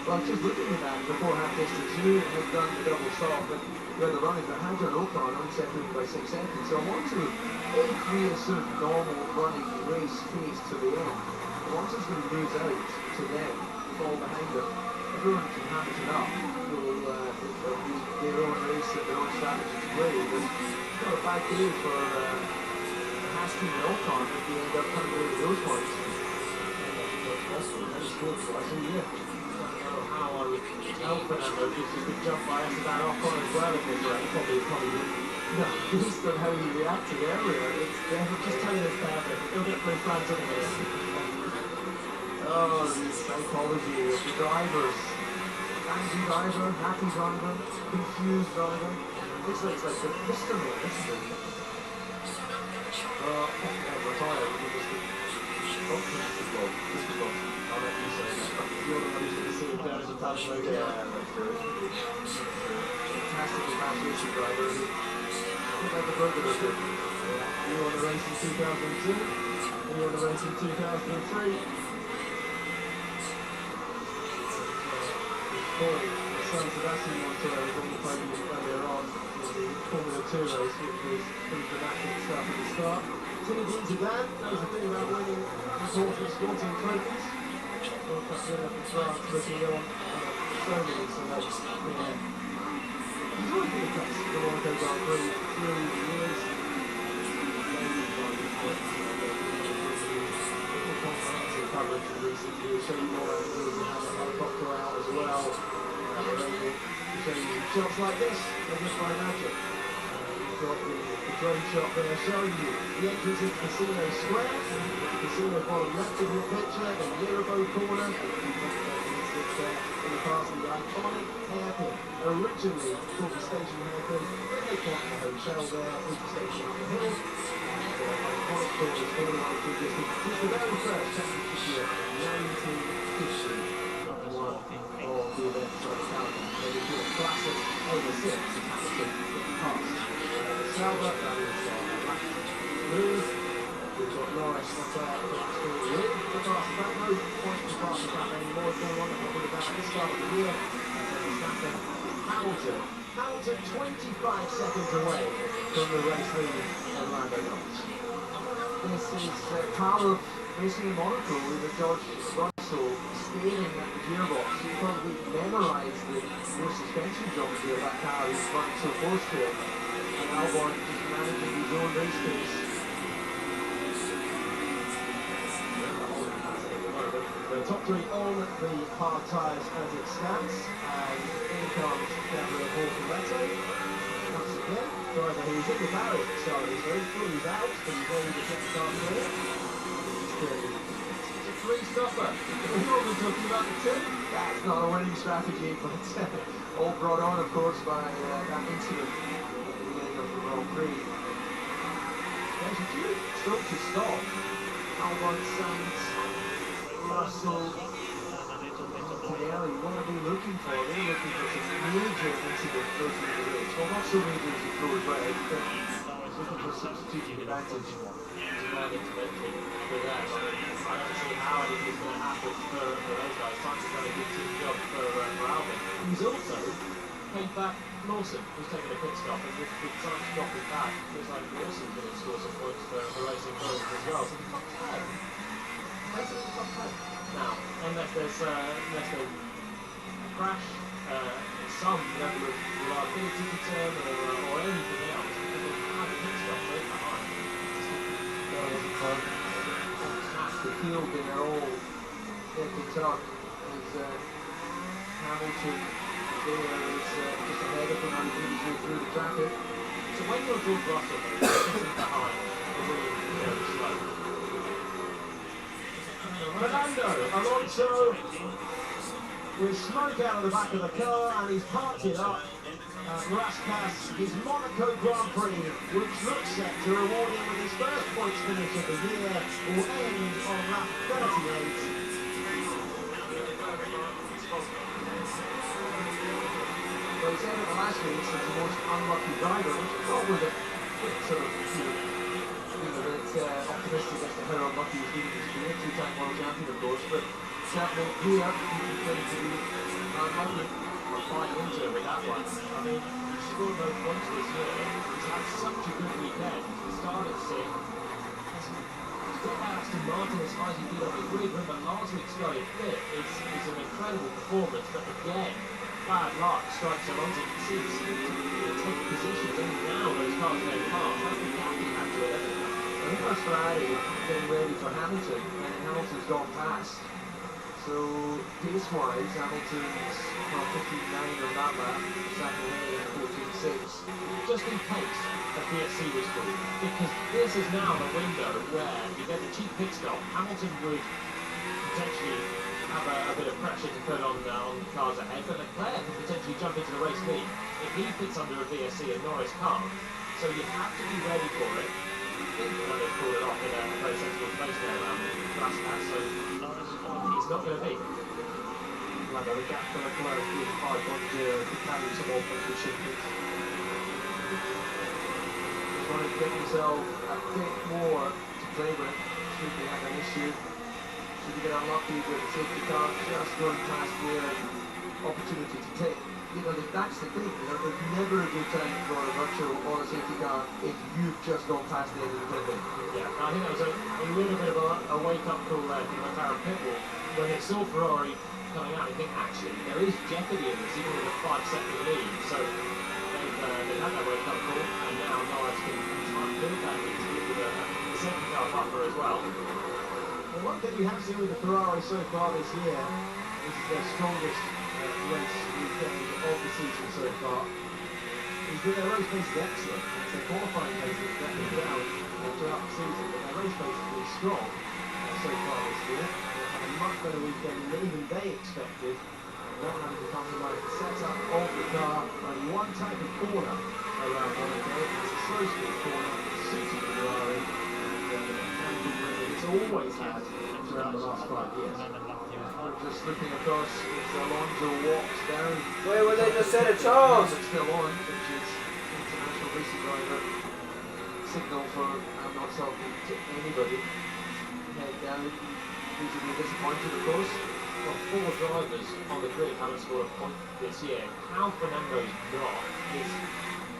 Well, just looking at that before half distance, you knew it had done the double stop, but where the running, but Hadjar and O'Connor only separated by 6 seconds. So I want to, if we assume normal running race pace to the end, once it's going to lose out to them, fall behind them, everyone from Hamilton up will be their own race and their own strategy to play. But it's not a bad day for Hastings and O'Connor if they end up coming away with those points. That's really good for us, yeah. How I would help Fernando just a big jump by Esteban Ocon as well in this round. Probably wouldn't. No, based on how he reacted earlier, it's just telling us that he'll get blue flags in a minute. Oh, the psychology of the drivers. Angry driver, happy driver, confused driver. It's like the history, isn't it? Retired. Oh, this is low. I'll let you say that. You're the one who's going to see it down as a touch like that. Yeah, that's true. Fantastic racing driver. Look like a burger or two. You won the race in 2002. You won the race in 2003. San Sebastian Montoya was on the podium earlier on in the Formula 2 race, which was pretty dramatic stuff at the start. Zinedine Zidane knows a thing about winning important sporting trophies. World Cup winner for France, looking on so many selects. He's always been a case for the Monaco Grand Prix through the years. Comprehensive coverage in recent years, so you more angles and have a helicopter out as well. They're able to show you shots like this, they're just by magic. You've got the drone shot there showing you the entrance into Casino Square, the Casino bottom left of your picture, the Mirabeau corner. In the past, the iconic hairpin, originally called the station hairpin, then they got the hotel there, with the station on the hill. Iconic corners all the way through this. It's the very first championship year, 1950. Of the event on the calendar. They would do a classic over 6 in Hamilton in the past. Sauber, that is black blue. We've got Norris, what's that? Still in. The fastest back, no points for fastest back anymore. It's going on at the start of the year. Verstappen, Hamilton. Hamilton 25 seconds away from the race lead on Lando Norris. This is Carlo racing in Monaco with a George Russell steering at the gearbox. He probably memorised the rear suspension geometry of that car. He's running so close to it. And Albon just managing his own race pace. The top 3 on the hard tyres as it stands. And in comes Gabriel Bortoleto. Once again, driver who's in the barrel at the start of this race. He's out, but he's ready to get the car clear. It's a 3-stopper. We're normally talking about the 2. That's not a winning strategy, but all brought on, of course, by that incident at the beginning of the Grand Prix. There's a few still to stop. Albon, Sainz, Russell, Pinelli. What are they looking for? They're looking for some major incident close to the race. Well, not so major as it goes, but looking for some strategic advantage. For that. I don't see how anything's going to happen for those guys. Sainz has done a good team job for Albon. He's also paid back Lawson, who's taken a pit stop, and with Sainz dropping back, looks like Lawson's going to score some points for racing forward as well. So the top 10. Basically the top 10. Now, unless they crash, some level of reliability return or anything else, they will have a pit stop right behind. The field in their all empty tuck is Hamilton there is just ahead of them and moving through the traffic. So when you're George Russell sitting behind, you're really slow. Fernando Alonso with smoke out of the back of the car, and he's parked it up. Raskas, his Monaco Grand Prix, which looks set to reward him with his first points finish of the year, will end on lap 38. said at the last race that the most unlucky driver, which I thought was a bit sort of, optimistic as to how unlucky he's needed to be, a two-time world champion, of course, but certainly here, he can to be unlucky. I'll buy into it with that one. I mean, he's scored no points this year. He's had such a good weekend. He started sick. To get that Aston Martin as high as he did on the grid, remember last week's going fit is an incredible performance, but again, bad luck strikes Alonso. You see, he seems to take positions, and now those cars are going past. That's the gap he had to it. I think that's Ferrari getting ready for Hamilton, and Hamilton's gone past. So, pace-wise, Hamilton's 15.9 on that lap, second lane, 14.6. Just in case a PSC was free, because this is now the window where you get a cheap pit stop. Hamilton would potentially have a bit of pressure to put on cars ahead, but Leclerc could potentially jump into the race lead if he fits under a VSC and Norris can't. So you have to be ready for it. I think they've pulled it off in a very sensible place there around the last pass, so it's not going to be. Like the gap for Leclerc being 5.0 to carry some more position. Just want to get himself a bit more to play with. Should he have an issue? Should he get unlucky with the safety car just going past their opportunity to take? That's the thing, there's never a good time for a virtual or a safety car if you've just gone past the end of the pit lane. Yeah, I think that was a little bit of a wake-up call there from McLaren pit wall. When they saw Ferrari coming out, they think, actually, there is jeopardy in this, even with a 5-second lead. So they've had that wake-up call, and now Norris can try and build that into a safety car buffer as well. Well, one thing we have seen with the Ferrari so far this year, this is their strongest race weekend of the season so far, is that their race pace is excellent. It's their qualifying pace that's getting down throughout the season, but their race pace has been strong so far this year. They've had a much better weekend than even they expected. Not having to compromise the setup of the car, only one type of corner around Monaco. It's a slow speed corner, suited the Ferrari, and it's always had throughout the last 5 years. Just looking across, as Alonso walks down. Wait, what they just said at Charles? It's still on, which is international racing driver. Signal for I'm not talking to anybody. Head down. These will be disappointed, of course. Well, 4 drivers on the grid haven't scored a point this year. How Fernando's not is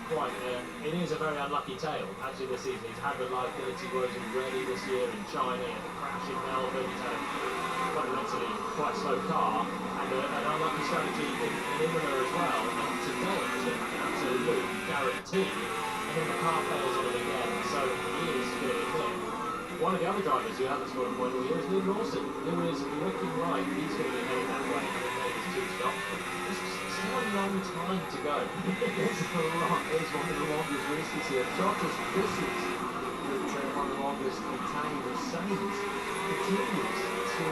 quite it is a very unlucky tale actually this season. He's had reliability woes already this year in China, he had a crash in Melbourne, he's had a fundamentally quite slow car and an unlucky strategy in Imola as well, and today it's been like an absolute guarantee, and then the car fails on him again, so he is going to be clear. One of the other drivers who hasn't scored a point all year is Liam Lawson, who is looking like he's going to be heading that way and made his 2 stops. It's still a long time to go. It's one of the longest races here. Shortest distance, but one of the longest in time. The Sainz continues to,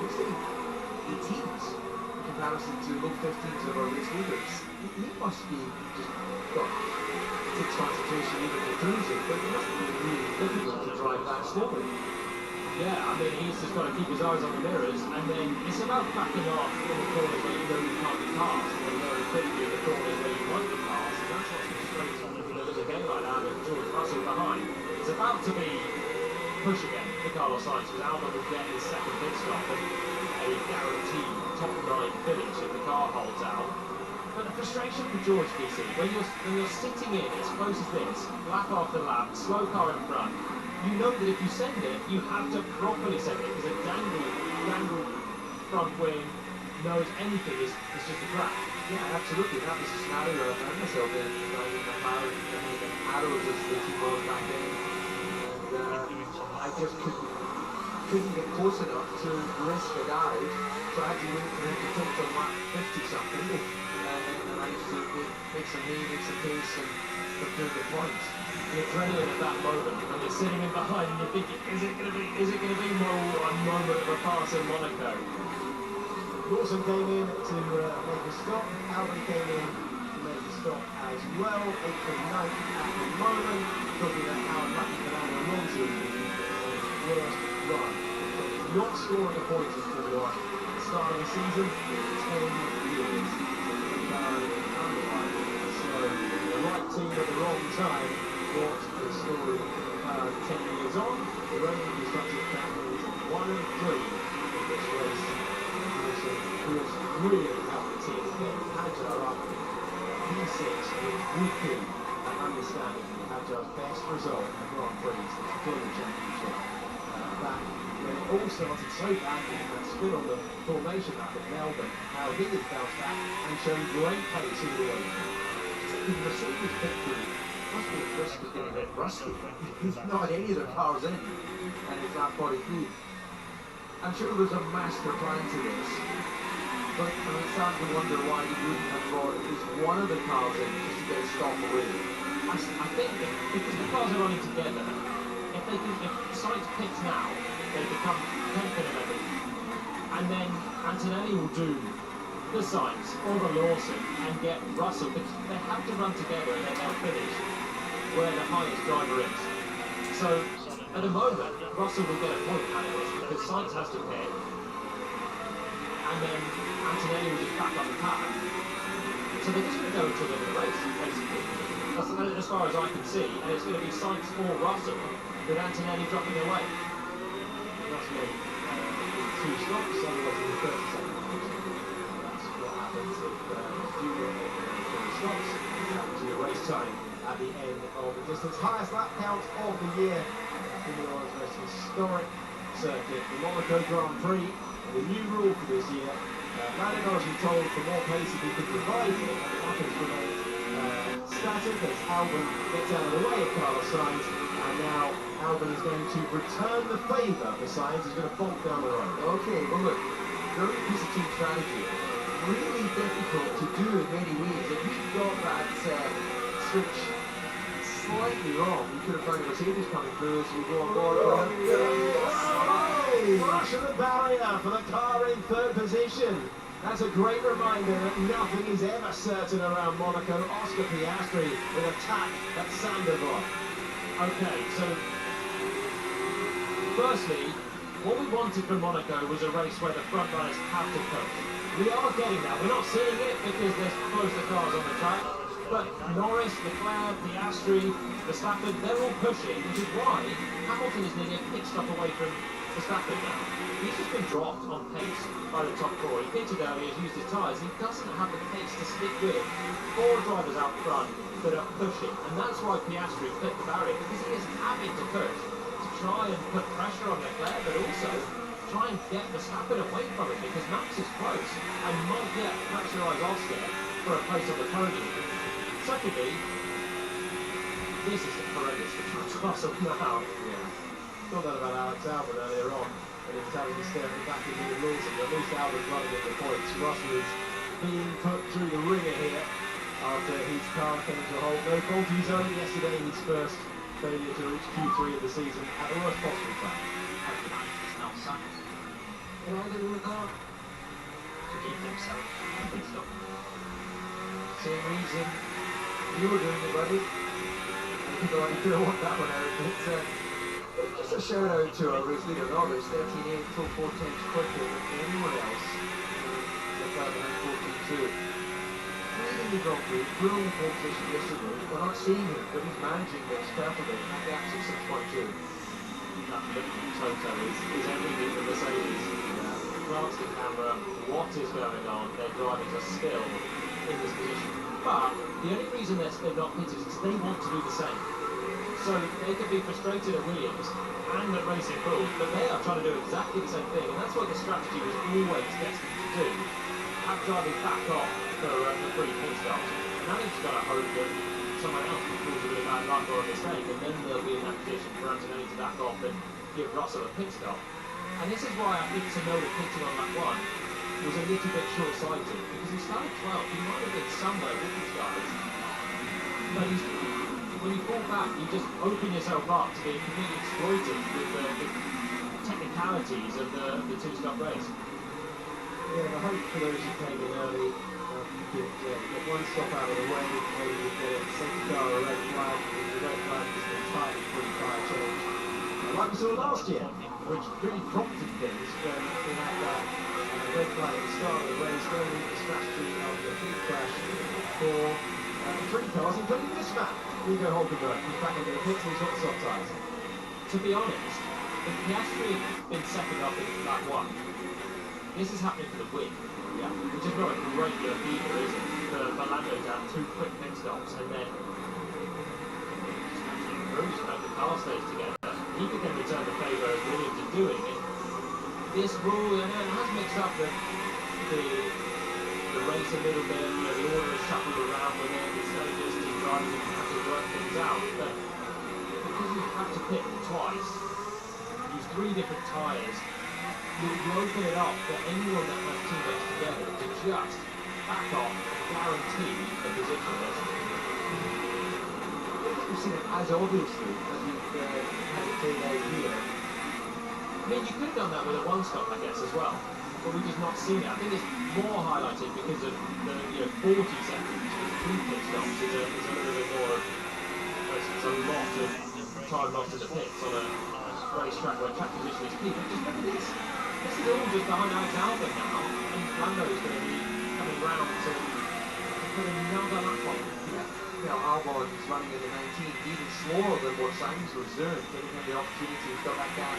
what's the 18s in comparison to low 15s of our race leaders. He must be just got takes concentration even to cruising, but it must be really difficult to drive that slowly. Yeah, I mean, he's just got to keep his eyes on the mirrors, and then it's about backing off in the corners where you know you can't be passed, and very quickly in the corners where you want to pass, and that's what's frustrating if there's a game like that with George Russell behind. It's about to be push again for Carlos Sainz, because Albon will get his second pit stop and a guaranteed top 9 finish if the car holds out. But the frustration for George, DC, when you're sitting in as close as this, lap after lap, slow car in front, you know that if you send it, you have to properly send it, because a dangle front wing knows anything is just a crack. Yeah, absolutely. That was the scenario I found myself in. Driving the McLaren, the arrows as the team was back in, and I just couldn't get close enough to risk a dive, so I actually went for him to take on lap 50 something, and I managed to make some lead, make some pace, and procure the points. The adrenaline at that moment, when you're sitting in behind and you're thinking, is it going to be more a moment of a pass in Monaco? Lawson came in to make a stop. Albon came in to make a stop as well. 8th and 9th at the moment. Talking about how unlucky Fernando Alonso is in his worst run. Not scoring a point until the start of the season in 10 years. So the right team at the wrong time. What the story 10 years on, the Roman constructed families 1 and 3 in this race. Who has really helped the team get Hadjar up. P6 would be an understanding of Hadjar's best result in the Grand Prix since the Tournament Championship. Back when it all started so badly in that spin on the formation lap at Melbourne, how he had bounced back and shown great pace all the way through. The Mercedes pit crew must be at risk of getting a bit rusty. He's not had any of the cars in, and it's that body through. I'm sure there's a master plan to this, but I'm starting to wonder why he wouldn't have brought at least one of the cars in just to get a stop away. I think that because the cars are running together, if Sainz pits now, they become 10th and 11th, and then Antonelli will do the Sainz or the Lawson and get Russell, because they have to run together and then they'll finish where the highest driver is. So at the moment, Russell will get a point out of this because Sainz has to pit, and then Antonelli will just back up the pack. So they're just going to go until the end of the race, basically. That's as far as I can see, and it's going to be Sainz or Russell with Antonelli dropping away. That's me. 2 stops, otherwise in the 30 seconds. That's what happens if you get 2 stops. Happens to your race time at the end of the distance. Highest lap count of the year. Formula One's most historic circuit, the Monaco Grand Prix. And the new rule for this year, Lando Norris was told for more pace if he could provide it, and the weapons remained static as Albon gets out of the way of Carlos Sainz, and now Albon is going to return the favour for Sainz. He's going to bolt down the road. Okay, well look, very piece of team strategy. Really difficult to do in many ways. If we got that switch slightly wrong, we could have found Mercedes coming through as we go on board. Rush of the barrier for the car in 3rd position. That's a great reminder that nothing is ever certain around Monaco. Oscar Piastri with attack at Sandoval. Okay, so firstly, what we wanted from Monaco was a race where the front runners have to coast. We are getting that. We're not seeing it because there's closer cars on the track. But Norris, Leclerc, Piastri, Verstappen, they're all pushing, which is why Hamilton is nearly a pit stop away from Verstappen now. He's just been dropped on pace by the top 4. He pitted early, has used his tyres. He doesn't have the pace to stick with 4 drivers out front that are pushing. And that's why Piastri fit the barrier, because he is having to push to try and put pressure on Leclerc, but also try and get Verstappen away from it, because Max is close and might yet pressurise Oscar for a place on the podium. Secondly, this is horrendous for Russell now. Yeah. Thought that about Alex Albon earlier on, when he was having to stare back in the Lawson. At least Albon's running at the points. Russell is being put through the ringer here after his car came to a halt. No fault of his own yesterday, his first failure to reach Q3 of the season at the worst possible time. Now Sainz. What are they doing now? To keep themselves a pit stop. Same reason you were doing it, buddy. People like you don't want that one out, but just a shout out to our race leader Norris, 13.8, full 4 tenths quicker than anyone else. Leclerc behind 14.2. Leading the Grand Prix, brilliant pole position yesterday. We're not seeing him, but he's managing this perfectly. That gap's at 6.2. That look from Toto is everything for Mercedes. Glance the camera, what is going on? Their drivers are still in this position. But the only reason they're not pitted is because they want to do the same. So they could be frustrated at Williams and at Racing Bull, but they are trying to do exactly the same thing, and that's what the strategy was always destined to do. Have drivers back off for free pit stops. Now they've just got to hope that someone else can cause a bit of bad luck or a mistake, and then they'll be in that position for Antonelli to back off and give Russell a pit stop. And this is why I think Tsunoda pitting on lap 1 was a little bit short-sighted, because he started 12th. He might have been somewhere with these guys, but when you fall back, you just open yourself up to being completely exploited with the technicalities of the 2-stop race. Yeah, the hope for those who came in early, you could get 1 stop out of the way, maybe you get a safety car or a red flag, and the red flag is an entirely free tyre change. Like we saw last year, which really prompted things when we had that red flag at the start of the race, going into the strategy of the heat crash. 3 cars, including this man. Nico Hulkenberg, who's back into the pits and he's got the soft tyres. To be honest, if Piastri had been second up in lap 1, this is happening for the win. Yeah. Which is not a great look either, is it? For Lando to have 2 quick pit stops and then cruise back the car stays together. He could then return the favour as Williams are doing it. This rule, and it has mixed up the race a little bit, you know, the order is shuffled around with it, instead of just two drivers that have to work things out. But because you have to pit twice, use 3 different tyres, you open it up for anyone that has teammates together to just back off and guarantee a position. We've seen it as obviously as we've had it played out here. I mean, you could have done that with a 1-stop, I guess, as well. But we've just not seen it. I think it's more highlighted because of the 40 seconds with 2 pit stops is a little bit more. It's a lot of time lost in the pits on a racetrack where track position is key. But just look at this. This is all just behind Alex Albon now, and Lando is going to be coming round to put another lap on. You know, Albon is running in the 19th, even slower than what Sainz was doing, giving him the opportunity to got that gap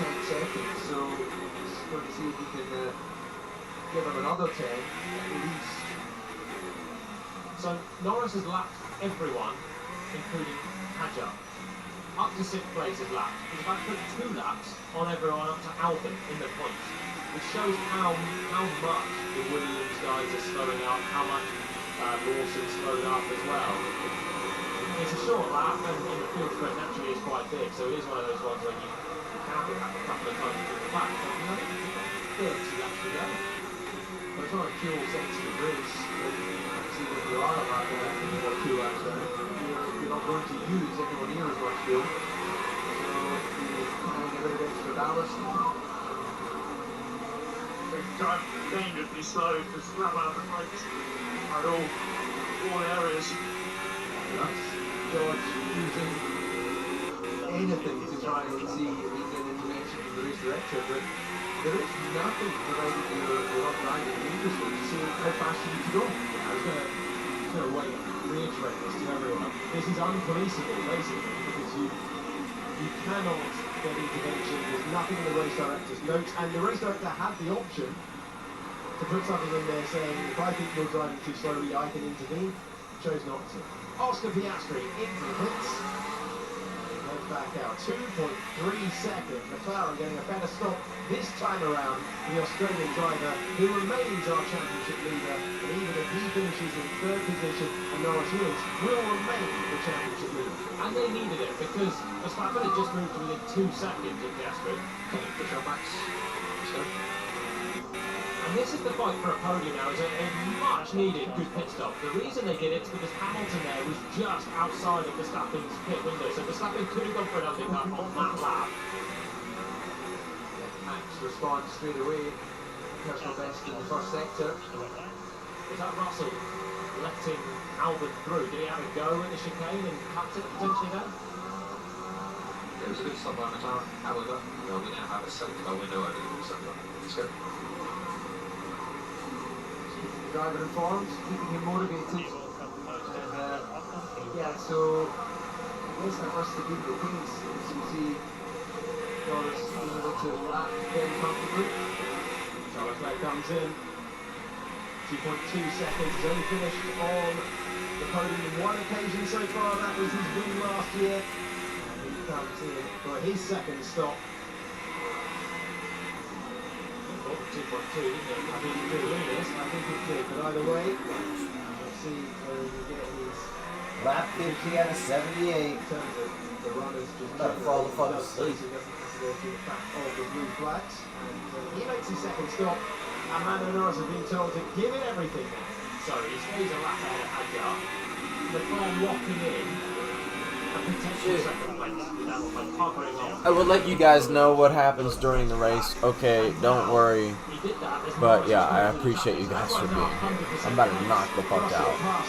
10 seconds. So just going to see if we can give him another 10 at least. So Norris has lapped everyone, including Hadjar. Up to 6th place is lapped. He's about to put 2 laps on everyone up to Albon in the points, which shows how much the Williams guys are slowing up, how much Lawson's slowed up as well. It's a short lap, and the field spread naturally is quite big, so it is one of those ones when you can be back a couple of times through the back. But you know, you've got 30 laps to go. But it's not a fuel sensitive race. See what you are about that, you've got 2 laps there. You're not going to use anywhere near as much fuel. So you're carrying a bit of extra ballast. It's dangerously slow to slam out the brakes at all areas. That's George using anything to try and see if he can get information from the race director, but there is nothing provided you're not driving dangerously to see how fast you need to go. I was going to reiterate this to everyone. This is unpoliceable, basically, because you cannot get intervention. There's nothing in the race director's notes, and the race director had the option to put something in there saying, if I think you're driving too slowly, I can intervene. Chose not to. Oscar Piastri into the pits. Goes back out. 2.3 seconds. McLaren getting a better stop this time around. The Australian driver who remains our championship leader. And even if he finishes in 3rd position and Norris wins, will remain the championship leader. And they needed it because Verstappen had just moved to within 2 seconds of Piastri. Push on Max. And this is the fight for a podium now. It's a much needed good pit stop. The reason they did it is because Hamilton there was just outside of Verstappen's pit window. So Verstappen could have gone for an undercut on that lap. Max responds straight away. Personal best in the first sector. Was that Russell letting Albon through? Did he have a go at the chicane and cut it potentially there? It was a good stop by McLaren. However, we now have a safety car window over the sector. Let's go. Driver informed, keeping him motivated. Yeah, so I guess that must have been the case. As you see, Norris being able to lap very comfortably. Charles Leclerc comes in. 2.2 seconds. He's only finished on the podium on 1 occasion so far. That was his win last year. And he comes in for his 2nd stop. 2.2, didn't it? I think he did win this. I think he did. But either way, let's see where we get his lap 50 out of 78. in terms of the runners just Better fall the fuck asleep. He doesn't consider to the back of the blue flags. And he makes his 2nd stop. And Lando Norris has been told to give it everything now. So he stays a lap ahead of Hadjar. McLaren locking in a potential 2nd place with Hamilton hovering on. I will let you guys know what happens during the race. Okay, don't worry. But yeah, I appreciate you guys for being here. I'm about to knock the fuck out.